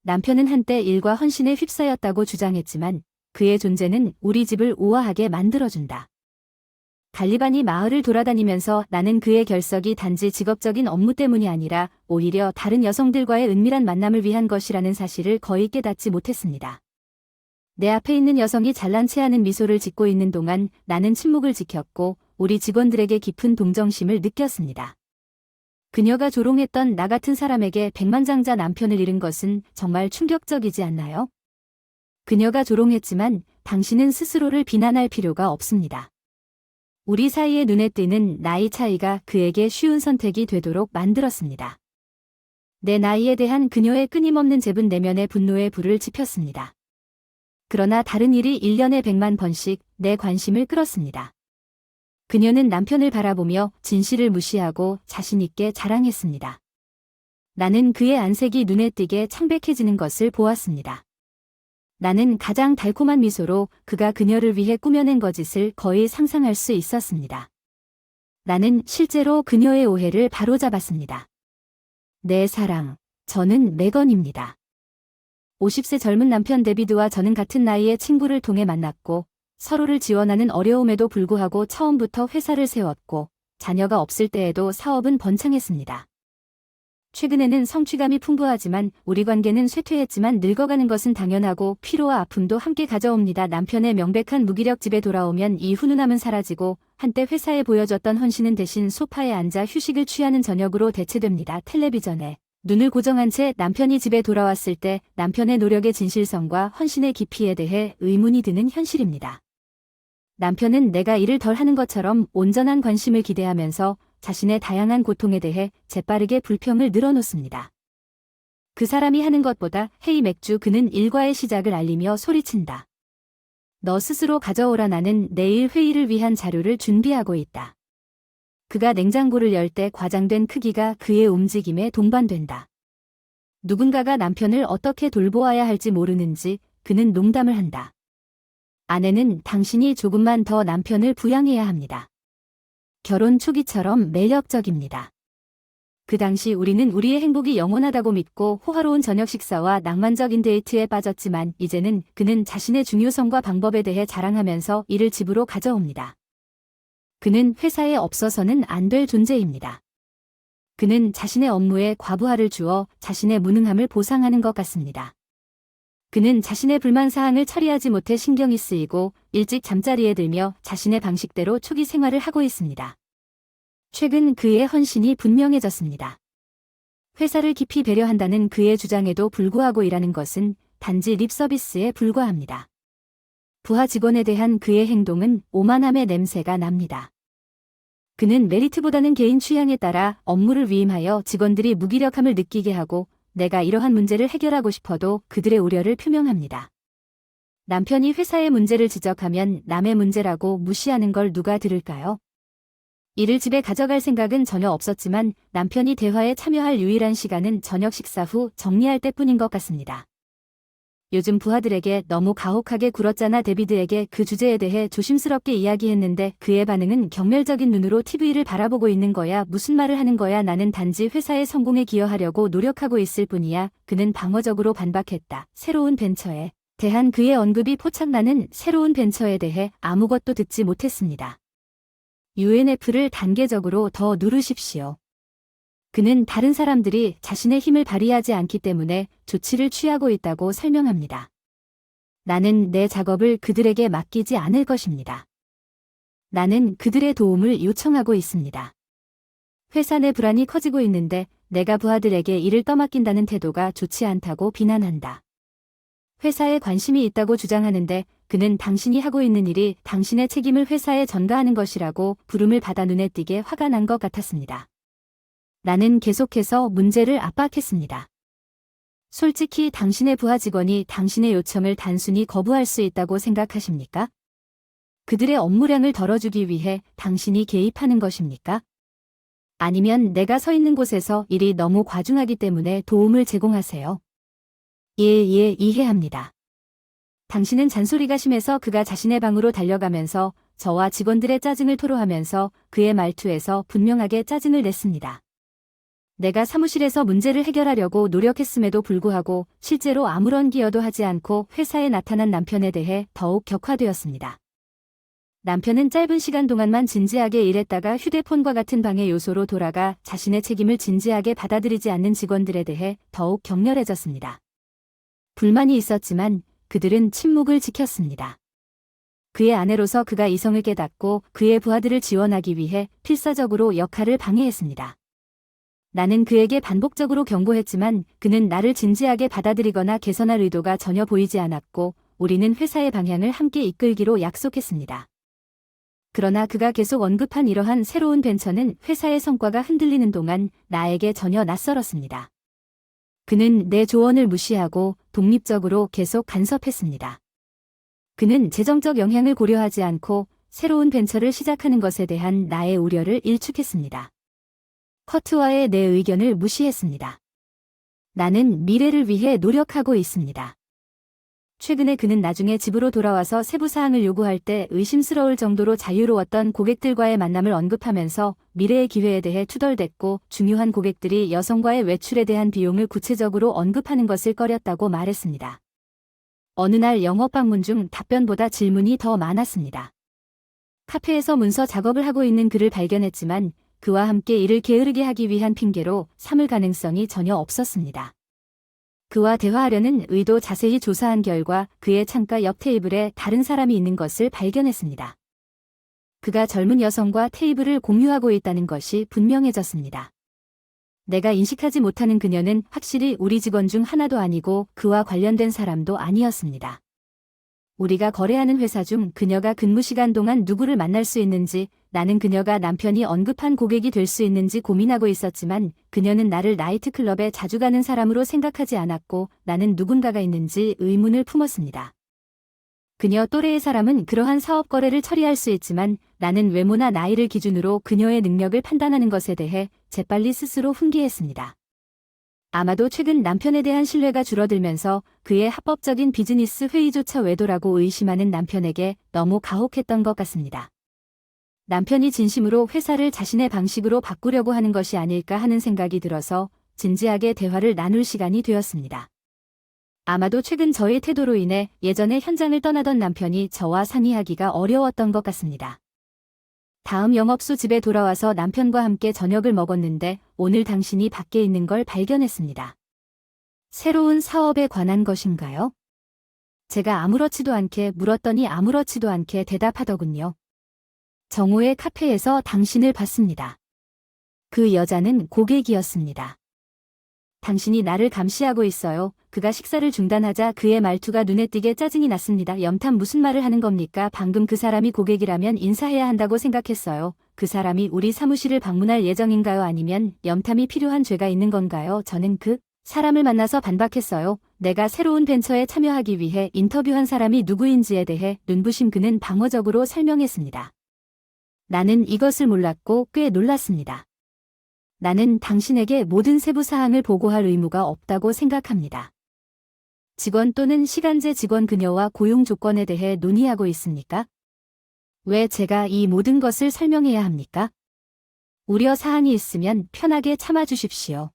남편은 한때 일과 헌신에 휩싸였다고 주장했지만 그의 존재는 우리 집을 우아하게 만들어준다. 갈리반이 마을을 돌아다니면서 나는 그의 결석이 단지 직업적인 업무 때문이 아니라 오히려 다른 여성들과의 은밀한 만남을 위한 것이라는 사실을 거의 깨닫지 못했습니다. 내 앞에 있는 여성이 잘난 체하는 미소를 짓고 있는 동안 나는 침묵을 지켰고 우리 직원들에게 깊은 동정심을 느꼈습니다. 그녀가 조롱했던 나 같은 사람에게 백만장자 남편을 잃은 것은 정말 충격적이지 않나요? 그녀가 조롱했지만 당신은 스스로를 비난할 필요가 없습니다. 우리 사이에 눈에 띄는 나이 차이가 그에게 쉬운 선택이 되도록 만들었습니다. 내 나이에 대한 그녀의 끊임없는 잽은 내면의 분노의 불을 지폈습니다. 그러나 다른 일이 1년에 100만 번씩 내 관심을 끌었습니다. 그녀는 남편을 바라보며 진실을 무시하고 자신있게 자랑했습니다. 나는 그의 안색이 눈에 띄게 창백해지는 것을 보았습니다. 나는 가장 달콤한 미소로 그가 그녀를 위해 꾸며낸 거짓을 거의 상상할 수 있었습니다. 나는 실제로 그녀의 오해를 바로잡았습니다. 내 사랑, 저는 메건입니다. 50세 젊은 남편 데비드와 저는 같은 나이의 친구를 통해 만났고 서로를 지원하는 어려움에도 불구하고 처음부터 회사를 세웠고 자녀가 없을 때에도 사업은 번창했습니다. 최근에는 성취감이 풍부하지만 우리 관계는 쇠퇴했지만 늙어가는 것은 당연하고 피로와 아픔도 함께 가져옵니다. 남편의 명백한 무기력 집에 돌아오면 이 훈훈함은 사라지고 한때 회사에 보여줬던 헌신은 대신 소파에 앉아 휴식을 취하는 저녁으로 대체됩니다. 텔레비전에 눈을 고정한 채 남편이 집에 돌아왔을 때 남편의 노력의 진실성과 헌신의 깊이에 대해 의문이 드는 현실입니다. 남편은 내가 일을 덜 하는 것처럼 온전한 관심을 기대하면서 자신의 다양한 고통에 대해 재빠르게 불평을 늘어놓습니다. 그 사람이 하는 것보다 헤이 맥주 그는 일과의 시작을 알리며 소리친다. 너 스스로 가져오라 나는 내일 회의를 위한 자료를 준비하고 있다. 그가 냉장고를 열 때 과장된 크기가 그의 움직임에 동반된다. 누군가가 남편을 어떻게 돌보아야 할지 모르는지 그는 농담을 한다. 아내는 당신이 조금만 더 남편을 부양해야 합니다. 결혼 초기처럼 매력적입니다. 그 당시 우리는 우리의 행복이 영원하다고 믿고 호화로운 저녁 식사와 낭만적인 데이트에 빠졌지만 이제는 그는 자신의 중요성과 방법에 대해 자랑하면서 이를 집으로 가져옵니다. 그는 회사에 없어서는 안 될 존재입니다. 그는 자신의 업무에 과부하를 주어 자신의 무능함을 보상하는 것 같습니다. 그는 자신의 불만사항을 처리하지 못해 신경이 쓰이고 일찍 잠자리에 들며 자신의 방식대로 초기 생활을 하고 있습니다. 최근 그의 헌신이 분명해졌습니다. 회사를 깊이 배려한다는 그의 주장에도 불구하고 일하는 것은 단지 립서비스에 불과합니다. 부하 직원에 대한 그의 행동은 오만함의 냄새가 납니다. 그는 메리트보다는 개인 취향에 따라 업무를 위임하여 직원들이 무기력함을 느끼게 하고 내가 이러한 문제를 해결하고 싶어도 그들의 우려를 표명합니다. 남편이 회사의 문제를 지적하면 남의 문제라고 무시하는 걸 누가 들을까요? 이를 집에 가져갈 생각은 전혀 없었지만 남편이 대화에 참여할 유일한 시간은 저녁 식사 후 정리할 때뿐인 것 같습니다. 요즘 부하들에게 너무 가혹하게 굴었잖아. 데비드에게 그 주제에 대해 조심스럽게 이야기했는데 그의 반응은 경멸적인 눈으로 TV를 바라보고 있는 거야. 무슨 말을 하는 거야. 나는 단지 회사의 성공에 기여하려고 노력하고 있을 뿐이야. 그는 방어적으로 반박했다. 새로운 벤처에 대한 그의 언급이 포착나는 새로운 벤처에 대해 아무것도 듣지 못했습니다. UNF를 단계적으로 더 누르십시오. 그는 다른 사람들이 자신의 힘을 발휘하지 않기 때문에 조치를 취하고 있다고 설명합니다. 나는 내 작업을 그들에게 맡기지 않을 것입니다. 나는 그들의 도움을 요청하고 있습니다. 회사 내 불안이 커지고 있는데 내가 부하들에게 일을 떠맡긴다는 태도가 좋지 않다고 비난한다. 회사에 관심이 있다고 주장하는데 그는 당신이 하고 있는 일이 당신의 책임을 회사에 전가하는 것이라고 부름을 받아 눈에 띄게 화가 난 것 같았습니다. 나는 계속해서 문제를 압박했습니다. 솔직히 당신의 부하 직원이 당신의 요청을 단순히 거부할 수 있다고 생각하십니까? 그들의 업무량을 덜어주기 위해 당신이 개입하는 것입니까? 아니면 내가 서 있는 곳에서 일이 너무 과중하기 때문에 도움을 제공하세요. 예, 이해합니다. 당신은 잔소리가 심해서 그가 자신의 방으로 달려가면서 저와 직원들의 짜증을 토로하면서 그의 말투에서 분명하게 짜증을 냈습니다. 내가 사무실에서 문제를 해결하려고 노력했음에도 불구하고 실제로 아무런 기여도 하지 않고 회사에 나타난 남편에 대해 더욱 격화되었습니다. 남편은 짧은 시간 동안만 진지하게 일했다가 휴대폰과 같은 방해 요소로 돌아가 자신의 책임을 진지하게 받아들이지 않는 직원들에 대해 더욱 격렬해졌습니다. 불만이 있었지만 그들은 침묵을 지켰습니다. 그의 아내로서 그가 이성을 깨닫고 그의 부하들을 지원하기 위해 필사적으로 역할을 방해했습니다. 나는 그에게 반복적으로 경고했지만 그는 나를 진지하게 받아들이거나 개선할 의도가 전혀 보이지 않았고 우리는 회사의 방향을 함께 이끌기로 약속했습니다. 그러나 그가 계속 언급한 이러한 새로운 벤처는 회사의 성과가 흔들리는 동안 나에게 전혀 낯설었습니다. 그는 내 조언을 무시하고 독립적으로 계속 간섭했습니다. 그는 재정적 영향을 고려하지 않고 새로운 벤처를 시작하는 것에 대한 나의 우려를 일축했습니다. 커트와의 내 의견을 무시했습니다. 나는 미래를 위해 노력하고 있습니다. 최근에 그는 나중에 집으로 돌아와서 세부 사항을 요구할 때 의심스러울 정도로 자유로웠던 고객들과의 만남을 언급하면서 미래의 기회에 대해 투덜댔고 중요한 고객들이 여성과의 외출에 대한 비용을 구체적으로 언급하는 것을 꺼렸다고 말했습니다. 어느 날 영업 방문 중 답변보다 질문이 더 많았습니다. 카페에서 문서 작업을 하고 있는 그를 발견했지만 그와 함께 일을 게으르게 하기 위한 핑계로 삼을 가능성이 전혀 없었습니다. 그와 대화하려는 의도 자세히 조사한 결과 그의 창가 옆 테이블에 다른 사람이 있는 것을 발견했습니다. 그가 젊은 여성과 테이블을 공유하고 있다는 것이 분명해졌습니다. 내가 인식하지 못하는 그녀는 확실히 우리 직원 중 하나도 아니고 그와 관련된 사람도 아니었습니다. 우리가 거래하는 회사 중 그녀가 근무 시간 동안 누구를 만날 수 있는지, 나는 그녀가 남편이 언급한 고객이 될 수 있는지 고민하고 있었지만 그녀는 나를 나이트클럽에 자주 가는 사람으로 생각하지 않았고 나는 누군가가 있는지 의문을 품었습니다. 그녀 또래의 사람은 그러한 사업 거래를 처리할 수 있지만 나는 외모나 나이를 기준으로 그녀의 능력을 판단하는 것에 대해 재빨리 스스로 훈계했습니다. 아마도 최근 남편에 대한 신뢰가 줄어들면서 그의 합법적인 비즈니스 회의조차 외도라고 의심하는 남편에게 너무 가혹했던 것 같습니다. 남편이 진심으로 회사를 자신의 방식으로 바꾸려고 하는 것이 아닐까 하는 생각이 들어서 진지하게 대화를 나눌 시간이 되었습니다. 아마도 최근 저의 태도로 인해 예전에 현장을 떠나던 남편이 저와 상의하기가 어려웠던 것 같습니다. 다음 영업소 집에 돌아와서 남편과 함께 저녁을 먹었는데 오늘 당신이 밖에 있는 걸 발견했습니다. 새로운 사업에 관한 것인가요? 제가 아무렇지도 않게 물었더니 아무렇지도 않게 대답하더군요. 정오의 카페에서 당신을 봤습니다. 그 여자는 고객이었습니다. 당신이 나를 감시하고 있어요. 그가 식사를 중단하자 그의 말투가 눈에 띄게 짜증이 났습니다. 염탐 무슨 말을 하는 겁니까? 방금 그 사람이 고객이라면 인사해야 한다고 생각했어요. 그 사람이 우리 사무실을 방문할 예정인가요? 아니면 염탐이 필요한 죄가 있는 건가요? 저는 그 사람을 만나서 반박했어요. 내가 새로운 벤처에 참여하기 위해 인터뷰한 사람이 누구인지에 대해 눈부신 그는 방어적으로 설명했습니다. 나는 이것을 몰랐고 꽤 놀랐습니다. 나는 당신에게 모든 세부 사항을 보고할 의무가 없다고 생각합니다. 직원 또는 시간제 직원 그녀와 고용 조건에 대해 논의하고 있습니까? 왜 제가 이 모든 것을 설명해야 합니까? 우려 사항이 있으면 편하게 참아주십시오.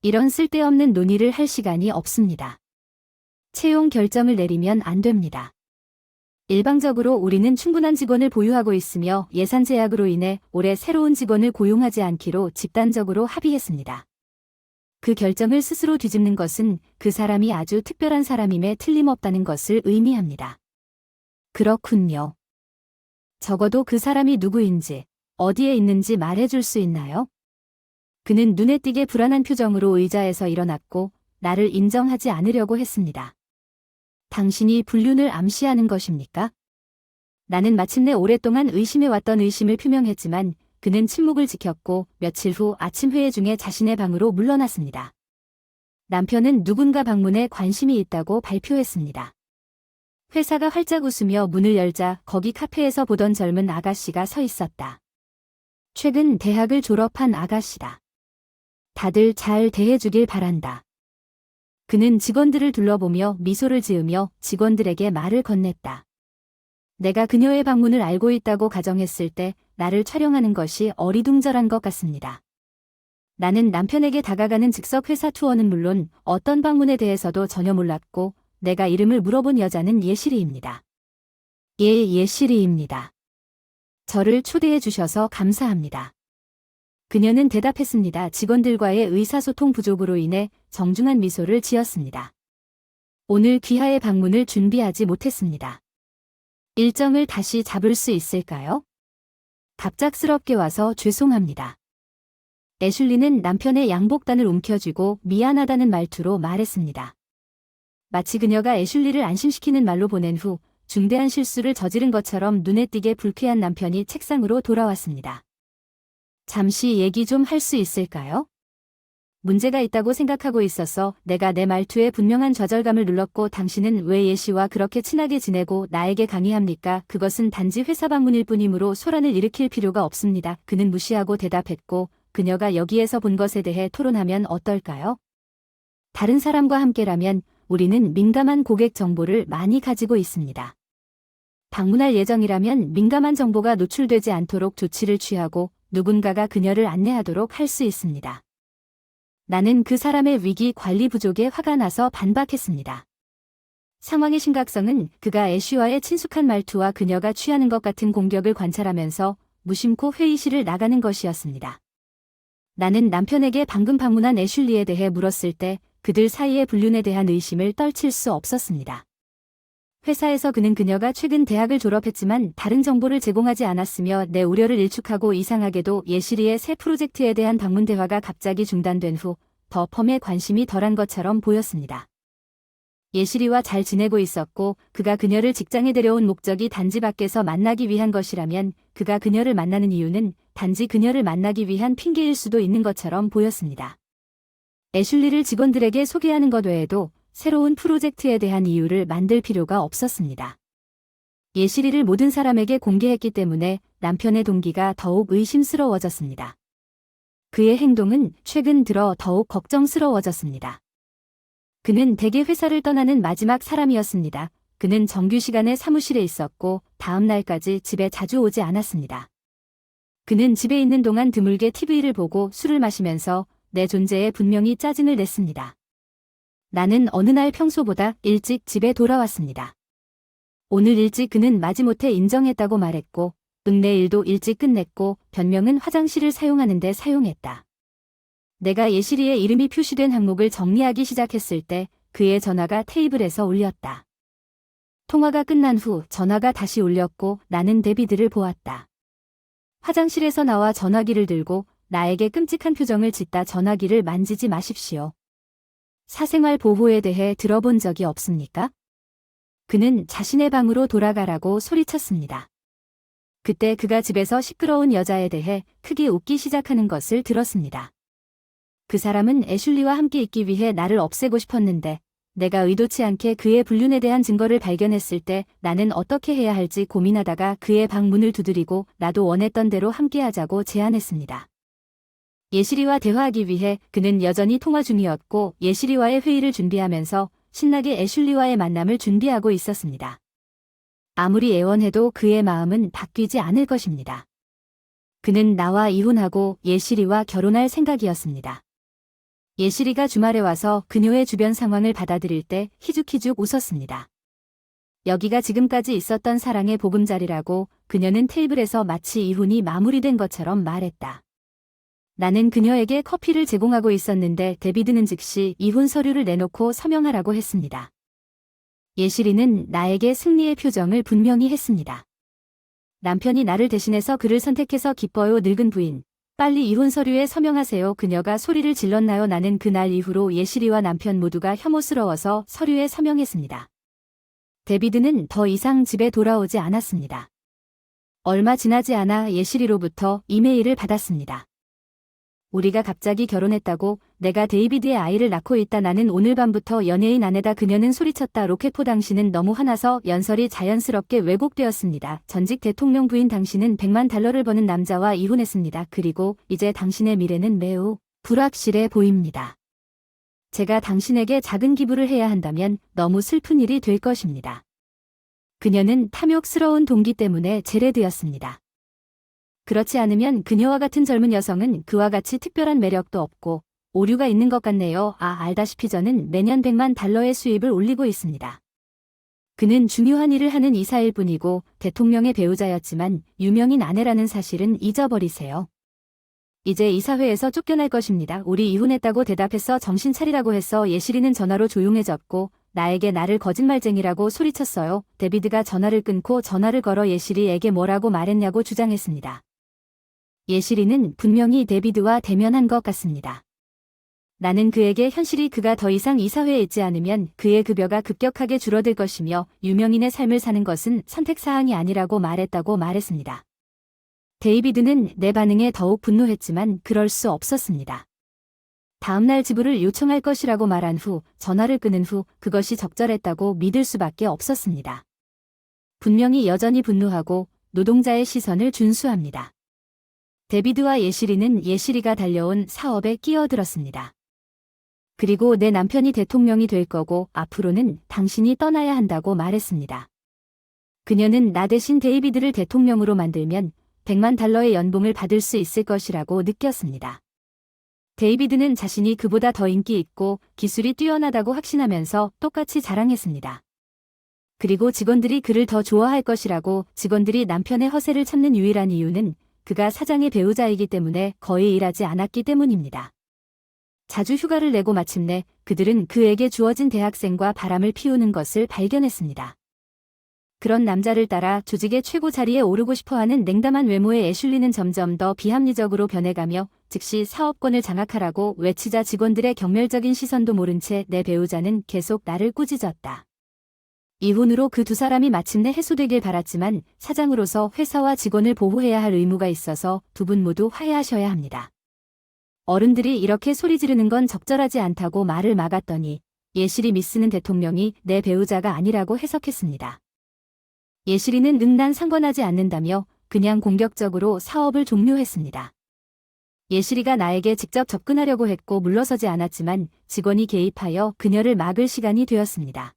이런 쓸데없는 논의를 할 시간이 없습니다. 채용 결정을 내리면 안 됩니다. 일방적으로 우리는 충분한 직원을 보유하고 있으며 예산 제약으로 인해 올해 새로운 직원을 고용하지 않기로 집단적으로 합의했습니다. 그 결정을 스스로 뒤집는 것은 그 사람이 아주 특별한 사람임에 틀림없다는 것을 의미합니다. 그렇군요. 적어도 그 사람이 누구인지, 어디에 있는지 말해줄 수 있나요? 그는 눈에 띄게 불안한 표정으로 의자에서 일어났고 나를 인정하지 않으려고 했습니다. 당신이 불륜을 암시하는 것입니까? 나는 마침내 오랫동안 의심해왔던 의심을 표명했지만 그는 침묵을 지켰고 며칠 후 아침 회의 중에 자신의 방으로 물러났습니다. 남편은 누군가 방문에 관심이 있다고 발표했습니다. 회사가 활짝 웃으며 문을 열자 거기 카페에서 보던 젊은 아가씨가 서 있었다. 최근 대학을 졸업한 아가씨다. 다들 잘 대해주길 바란다. 그는 직원들을 둘러보며 미소를 지으며 직원들에게 말을 건넸다. 내가 그녀의 방문을 알고 있다고 가정했을 때 나를 촬영하는 것이 어리둥절한 것 같습니다. 나는 남편에게 다가가는 즉석 회사 투어는 물론 어떤 방문에 대해서도 전혀 몰랐고 내가 이름을 물어본 여자는 예시리입니다. 예, 예시리입니다. 저를 초대해 주셔서 감사합니다. 그녀는 대답했습니다. 직원들과의 의사소통 부족으로 인해 정중한 미소를 지었습니다. 오늘 귀하의 방문을 준비하지 못했습니다. 일정을 다시 잡을 수 있을까요? 갑작스럽게 와서 죄송합니다. 애슐리는 남편의 양복단을 움켜쥐고 미안하다는 말투로 말했습니다. 마치 그녀가 애슐리를 안심시키는 말로 보낸 후 중대한 실수를 저지른 것처럼 눈에 띄게 불쾌한 남편이 책상으로 돌아왔습니다. 잠시 얘기 좀 할 수 있을까요? 문제가 있다고 생각하고 있어서 내가 내 말투에 분명한 좌절감을 눌렀고 당신은 왜 예시와 그렇게 친하게 지내고 나에게 강의합니까? 그것은 단지 회사 방문일 뿐이므로 소란을 일으킬 필요가 없습니다. 그는 무시하고 대답했고 그녀가 여기에서 본 것에 대해 토론하면 어떨까요? 다른 사람과 함께라면 우리는 민감한 고객 정보를 많이 가지고 있습니다. 방문할 예정이라면 민감한 정보가 노출되지 않도록 조치를 취하고 누군가가 그녀를 안내하도록 할 수 있습니다. 나는 그 사람의 위기 관리 부족에 화가 나서 반박했습니다. 상황의 심각성은 그가 애쉬와의 친숙한 말투와 그녀가 취하는 것 같은 공격을 관찰하면서 무심코 회의실을 나가는 것이었습니다. 나는 남편에게 방금 방문한 애슐리에 대해 물었을 때 그들 사이의 불륜에 대한 의심을 떨칠 수 없었습니다. 회사에서 그는 그녀가 최근 대학을 졸업했지만 다른 정보를 제공하지 않았으며 내 우려를 일축하고 이상하게도 예시리의 새 프로젝트에 대한 방문 대화가 갑자기 중단된 후 더 펌에 관심이 덜한 것처럼 보였습니다. 예시리와 잘 지내고 있었고 그가 그녀를 직장에 데려온 목적이 단지 밖에서 만나기 위한 것이라면 그가 그녀를 만나는 이유는 단지 그녀를 만나기 위한 핑계일 수도 있는 것처럼 보였습니다. 애슐리를 직원들에게 소개하는 것 외에도 새로운 프로젝트에 대한 이유를 만들 필요가 없었습니다. 예시리를 모든 사람에게 공개했기 때문에 남편의 동기가 더욱 의심스러워졌습니다. 그의 행동은 최근 들어 더욱 걱정스러워졌습니다. 그는 대개 회사를 떠나는 마지막 사람이었습니다. 그는 정규 시간에 사무실에 있었고 다음 날까지 집에 자주 오지 않았습니다. 그는 집에 있는 동안 드물게 TV를 보고 술을 마시면서 내 존재에 분명히 짜증을 냈습니다. 나는 어느 날 평소보다 일찍 집에 돌아왔습니다. 오늘 일찍 그는 마지못해 인정했다고 말했고 내일도 일찍 끝냈고 변명은 화장실을 사용하는 데 사용했다. 내가 예시리의 이름이 표시된 항목을 정리하기 시작했을 때 그의 전화가 테이블에서 울렸다. 통화가 끝난 후 전화가 다시 울렸고 나는 데비드를 보았다. 화장실에서 나와 전화기를 들고 나에게 끔찍한 표정을 짓다 전화기를 만지지 마십시오. 사생활 보호에 대해 들어본 적이 없습니까? 그는 자신의 방으로 돌아가라고 소리쳤습니다. 그때 그가 집에서 시끄러운 여자에 대해 크게 웃기 시작하는 것을 들었습니다. 그 사람은 애슐리와 함께 있기 위해 나를 없애고 싶었는데 내가 의도치 않게 그의 불륜에 대한 증거를 발견했을 때 나는 어떻게 해야 할지 고민하다가 그의 방 문을 두드리고 나도 원했던 대로 함께하자고 제안했습니다. 예시리와 대화하기 위해 그는 여전히 통화 중이었고 예시리와의 회의를 준비하면서 신나게 애슐리와의 만남을 준비하고 있었습니다. 아무리 애원해도 그의 마음은 바뀌지 않을 것입니다. 그는 나와 이혼하고 예시리와 결혼할 생각이었습니다. 예시리가 주말에 와서 그녀의 주변 상황을 받아들일 때 희죽희죽 웃었습니다. 여기가 지금까지 있었던 사랑의 보금자리라고 그녀는 테이블에서 마치 이혼이 마무리된 것처럼 말했다. 나는 그녀에게 커피를 제공하고 있었는데 데비드는 즉시 이혼 서류를 내놓고 서명하라고 했습니다. 예시리는 나에게 승리의 표정을 분명히 했습니다. 남편이 나를 대신해서 그를 선택해서 기뻐요. 늙은 부인. 빨리 이혼 서류에 서명하세요. 그녀가 소리를 질렀나요? 나는 그날 이후로 예시리와 남편 모두가 혐오스러워서 서류에 서명했습니다. 데비드는 더 이상 집에 돌아오지 않았습니다. 얼마 지나지 않아 예시리로부터 이메일을 받았습니다. 우리가 갑자기 결혼했다고. 내가 데이비드의 아이를 낳고 있다. 나는 오늘 밤부터 연예인 아내다. 그녀는 소리쳤다. 로켓포 당신은 너무 화나서 연설이 자연스럽게 왜곡되었습니다. 전직 대통령 부인 당신은 $100만 버는 남자와 이혼했습니다. 그리고 이제 당신의 미래는 매우 불확실해 보입니다. 제가 당신에게 작은 기부를 해야 한다면 너무 슬픈 일이 될 것입니다. 그녀는 탐욕스러운 동기 때문에 제레드였습니다. 그렇지 않으면 그녀와 같은 젊은 여성은 그와 같이 특별한 매력도 없고 오류가 있는 것 같네요. 알다시피 저는 매년 $100만 수입을 올리고 있습니다. 그는 중요한 일을 하는 이사일 뿐이고 대통령의 배우자였지만 유명인 아내라는 사실은 잊어버리세요. 이제 이사회에서 쫓겨날 것입니다. 우리 이혼했다고 대답해서 정신 차리라고 해서 예시리는 전화로 조용해졌고 나에게 나를 거짓말쟁이라고 소리쳤어요. 데비드가 전화를 끊고 전화를 걸어 예시리에게 뭐라고 말했냐고 주장했습니다. 예시리는 분명히 데비드와 대면한 것 같습니다. 나는 그에게 현실이 그가 더 이상 이사회에 있지 않으면 그의 급여가 급격하게 줄어들 것이며 유명인의 삶을 사는 것은 선택사항이 아니라고 말했다고 말했습니다. 데이비드는 내 반응에 더욱 분노했지만 그럴 수 없었습니다. 다음날 지불을 요청할 것이라고 말한 후 전화를 끊은 후 그것이 적절했다고 믿을 수밖에 없었습니다. 분명히 여전히 분노하고 노동자의 시선을 준수합니다. 데비드와 예시리는 예시리가 달려온 사업에 끼어들었습니다. 그리고 내 남편이 대통령이 될 거고 앞으로는 당신이 떠나야 한다고 말했습니다. 그녀는 나 대신 데이비드를 대통령으로 만들면 $100만 연봉을 받을 수 있을 것이라고 느꼈습니다. 데이비드는 자신이 그보다 더 인기 있고 기술이 뛰어나다고 확신하면서 똑같이 자랑했습니다. 그리고 직원들이 그를 더 좋아할 것이라고. 직원들이 남편의 허세를 참는 유일한 이유는 그가 사장의 배우자이기 때문에 거의 일하지 않았기 때문입니다. 자주 휴가를 내고 마침내 그들은 그에게 주어진 대학생과 바람을 피우는 것을 발견했습니다. 그런 남자를 따라 조직의 최고 자리에 오르고 싶어하는 냉담한 외모의 애슐리는 점점 더 비합리적으로 변해가며 즉시 사업권을 장악하라고 외치자 직원들의 경멸적인 시선도 모른 채 내 배우자는 계속 나를 꾸짖었다. 이혼으로 그 두 사람이 마침내 해소되길 바랐지만 사장으로서 회사와 직원을 보호해야 할 의무가 있어서 두 분 모두 화해하셔야 합니다. 어른들이 이렇게 소리 지르는 건 적절하지 않다고 말을 막았더니 예시리 미스는 대통령이 내 배우자가 아니라고 해석했습니다. 예시리는 난 상관하지 않는다며 그냥 공격적으로 사업을 종료했습니다. 예시리가 나에게 직접 접근하려고 했고 물러서지 않았지만 직원이 개입하여 그녀를 막을 시간이 되었습니다.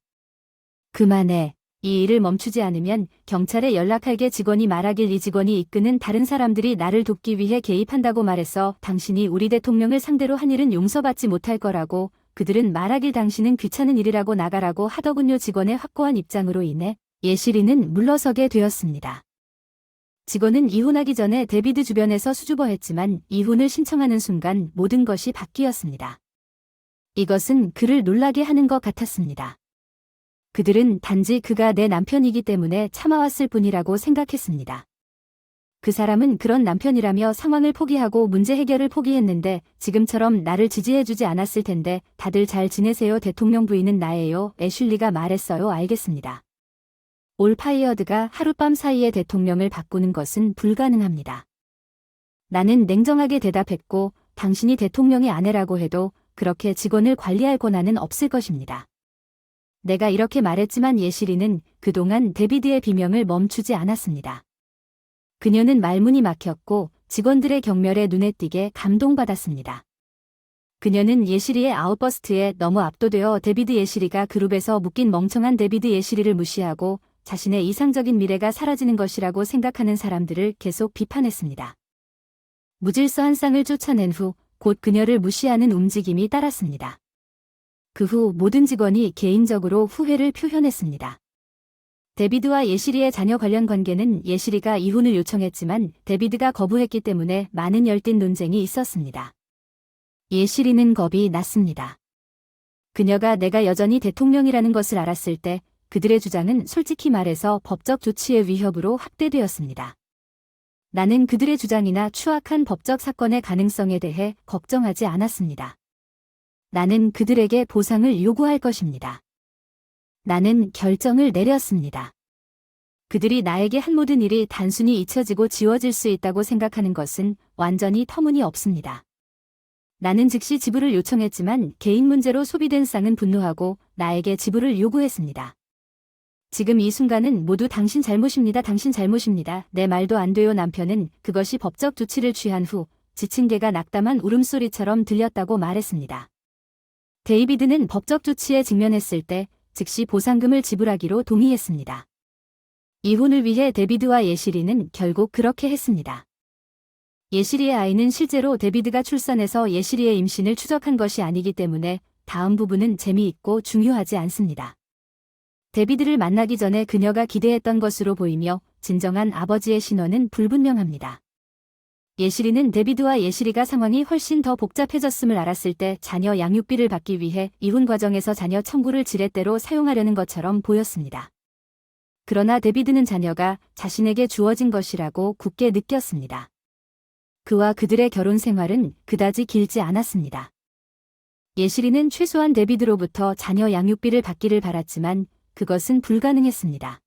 그만해. 이 일을 멈추지 않으면 경찰에 연락할게. 직원이 말하길 이 직원이 이끄는 다른 사람들이 나를 돕기 위해 개입한다고 말했어. 당신이 우리 대통령을 상대로 한 일은 용서받지 못할 거라고 그들은 말하길 당신은 귀찮은 일이라고 나가라고 하더군요. 직원의 확고한 입장으로 인해 예시리는 물러서게 되었습니다. 직원은 이혼하기 전에 데비드 주변에서 수줍어했지만 이혼을 신청하는 순간 모든 것이 바뀌었습니다. 이것은 그를 놀라게 하는 것 같았습니다. 그들은 단지 그가 내 남편이기 때문에 참아왔을 뿐이라고 생각했습니다. 그 사람은 그런 남편이라며 상황을 포기하고 문제 해결을 포기했는데 지금처럼 나를 지지해주지 않았을 텐데. 다들 잘 지내세요. 대통령 부인은 나예요. 애슐리가 말했어요. 알겠습니다. 올 파이어드가 하룻밤 사이에 대통령을 바꾸는 것은 불가능합니다. 나는 냉정하게 대답했고 당신이 대통령의 아내라고 해도 그렇게 직원을 관리할 권한은 없을 것입니다. 내가 이렇게 말했지만 예시리는 그동안 데비드의 비명을 멈추지 않았습니다. 그녀는 말문이 막혔고 직원들의 경멸에 눈에 띄게 감동받았습니다. 그녀는 예시리의 아웃버스트에 너무 압도되어 데비드 예시리가 그룹에서 묶인 멍청한 데비드 예시리를 무시하고 자신의 이상적인 미래가 사라지는 것이라고 생각하는 사람들을 계속 비판했습니다. 무질서 한 쌍을 쫓아낸 후 곧 그녀를 무시하는 움직임이 따랐습니다. 그 후 모든 직원이 개인적으로 후회를 표현했습니다. 데비드와 예시리의 자녀 관련 관계는 예시리가 이혼을 요청했지만 데비드가 거부했기 때문에 많은 열띤 논쟁이 있었습니다. 예시리는 겁이 났습니다. 그녀가 내가 여전히 대통령이라는 것을 알았을 때 그들의 주장은 솔직히 말해서 법적 조치의 위협으로 확대되었습니다. 나는 그들의 주장이나 추악한 법적 사건의 가능성에 대해 걱정하지 않았습니다. 나는 그들에게 보상을 요구할 것입니다. 나는 결정을 내렸습니다. 그들이 나에게 한 모든 일이 단순히 잊혀지고 지워질 수 있다고 생각하는 것은 완전히 터무니없습니다. 나는 즉시 지불을 요청했지만 개인 문제로 소비된 쌍은 분노하고 나에게 지불을 요구했습니다. 지금 이 순간은 모두 당신 잘못입니다. 당신 잘못입니다. 내 말도 안 돼요. 남편은 그것이 법적 조치를 취한 후 지친 개가 낙담한 울음소리처럼 들렸다고 말했습니다. 데이비드는 법적 조치에 직면했을 때 즉시 보상금을 지불하기로 동의했습니다. 이혼을 위해 데비드와 예시리는 결국 그렇게 했습니다. 예시리의 아이는 실제로 데비드가 출산해서 예시리의 임신을 추적한 것이 아니기 때문에 다음 부분은 재미있고 중요하지 않습니다. 데비드를 만나기 전에 그녀가 기대했던 것으로 보이며 진정한 아버지의 신원은 불분명합니다. 예시리는 데비드와 예시리가 상황이 훨씬 더 복잡해졌음을 알았을 때 자녀 양육비를 받기 위해 이혼 과정에서 자녀 청구를 지렛대로 사용하려는 것처럼 보였습니다. 그러나 데비드는 자녀가 자신에게 주어진 것이라고 굳게 느꼈습니다. 그와 그들의 결혼 생활은 그다지 길지 않았습니다. 예시리는 최소한 데비드로부터 자녀 양육비를 받기를 바랐지만 그것은 불가능했습니다.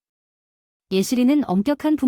예시리는 엄격한 부모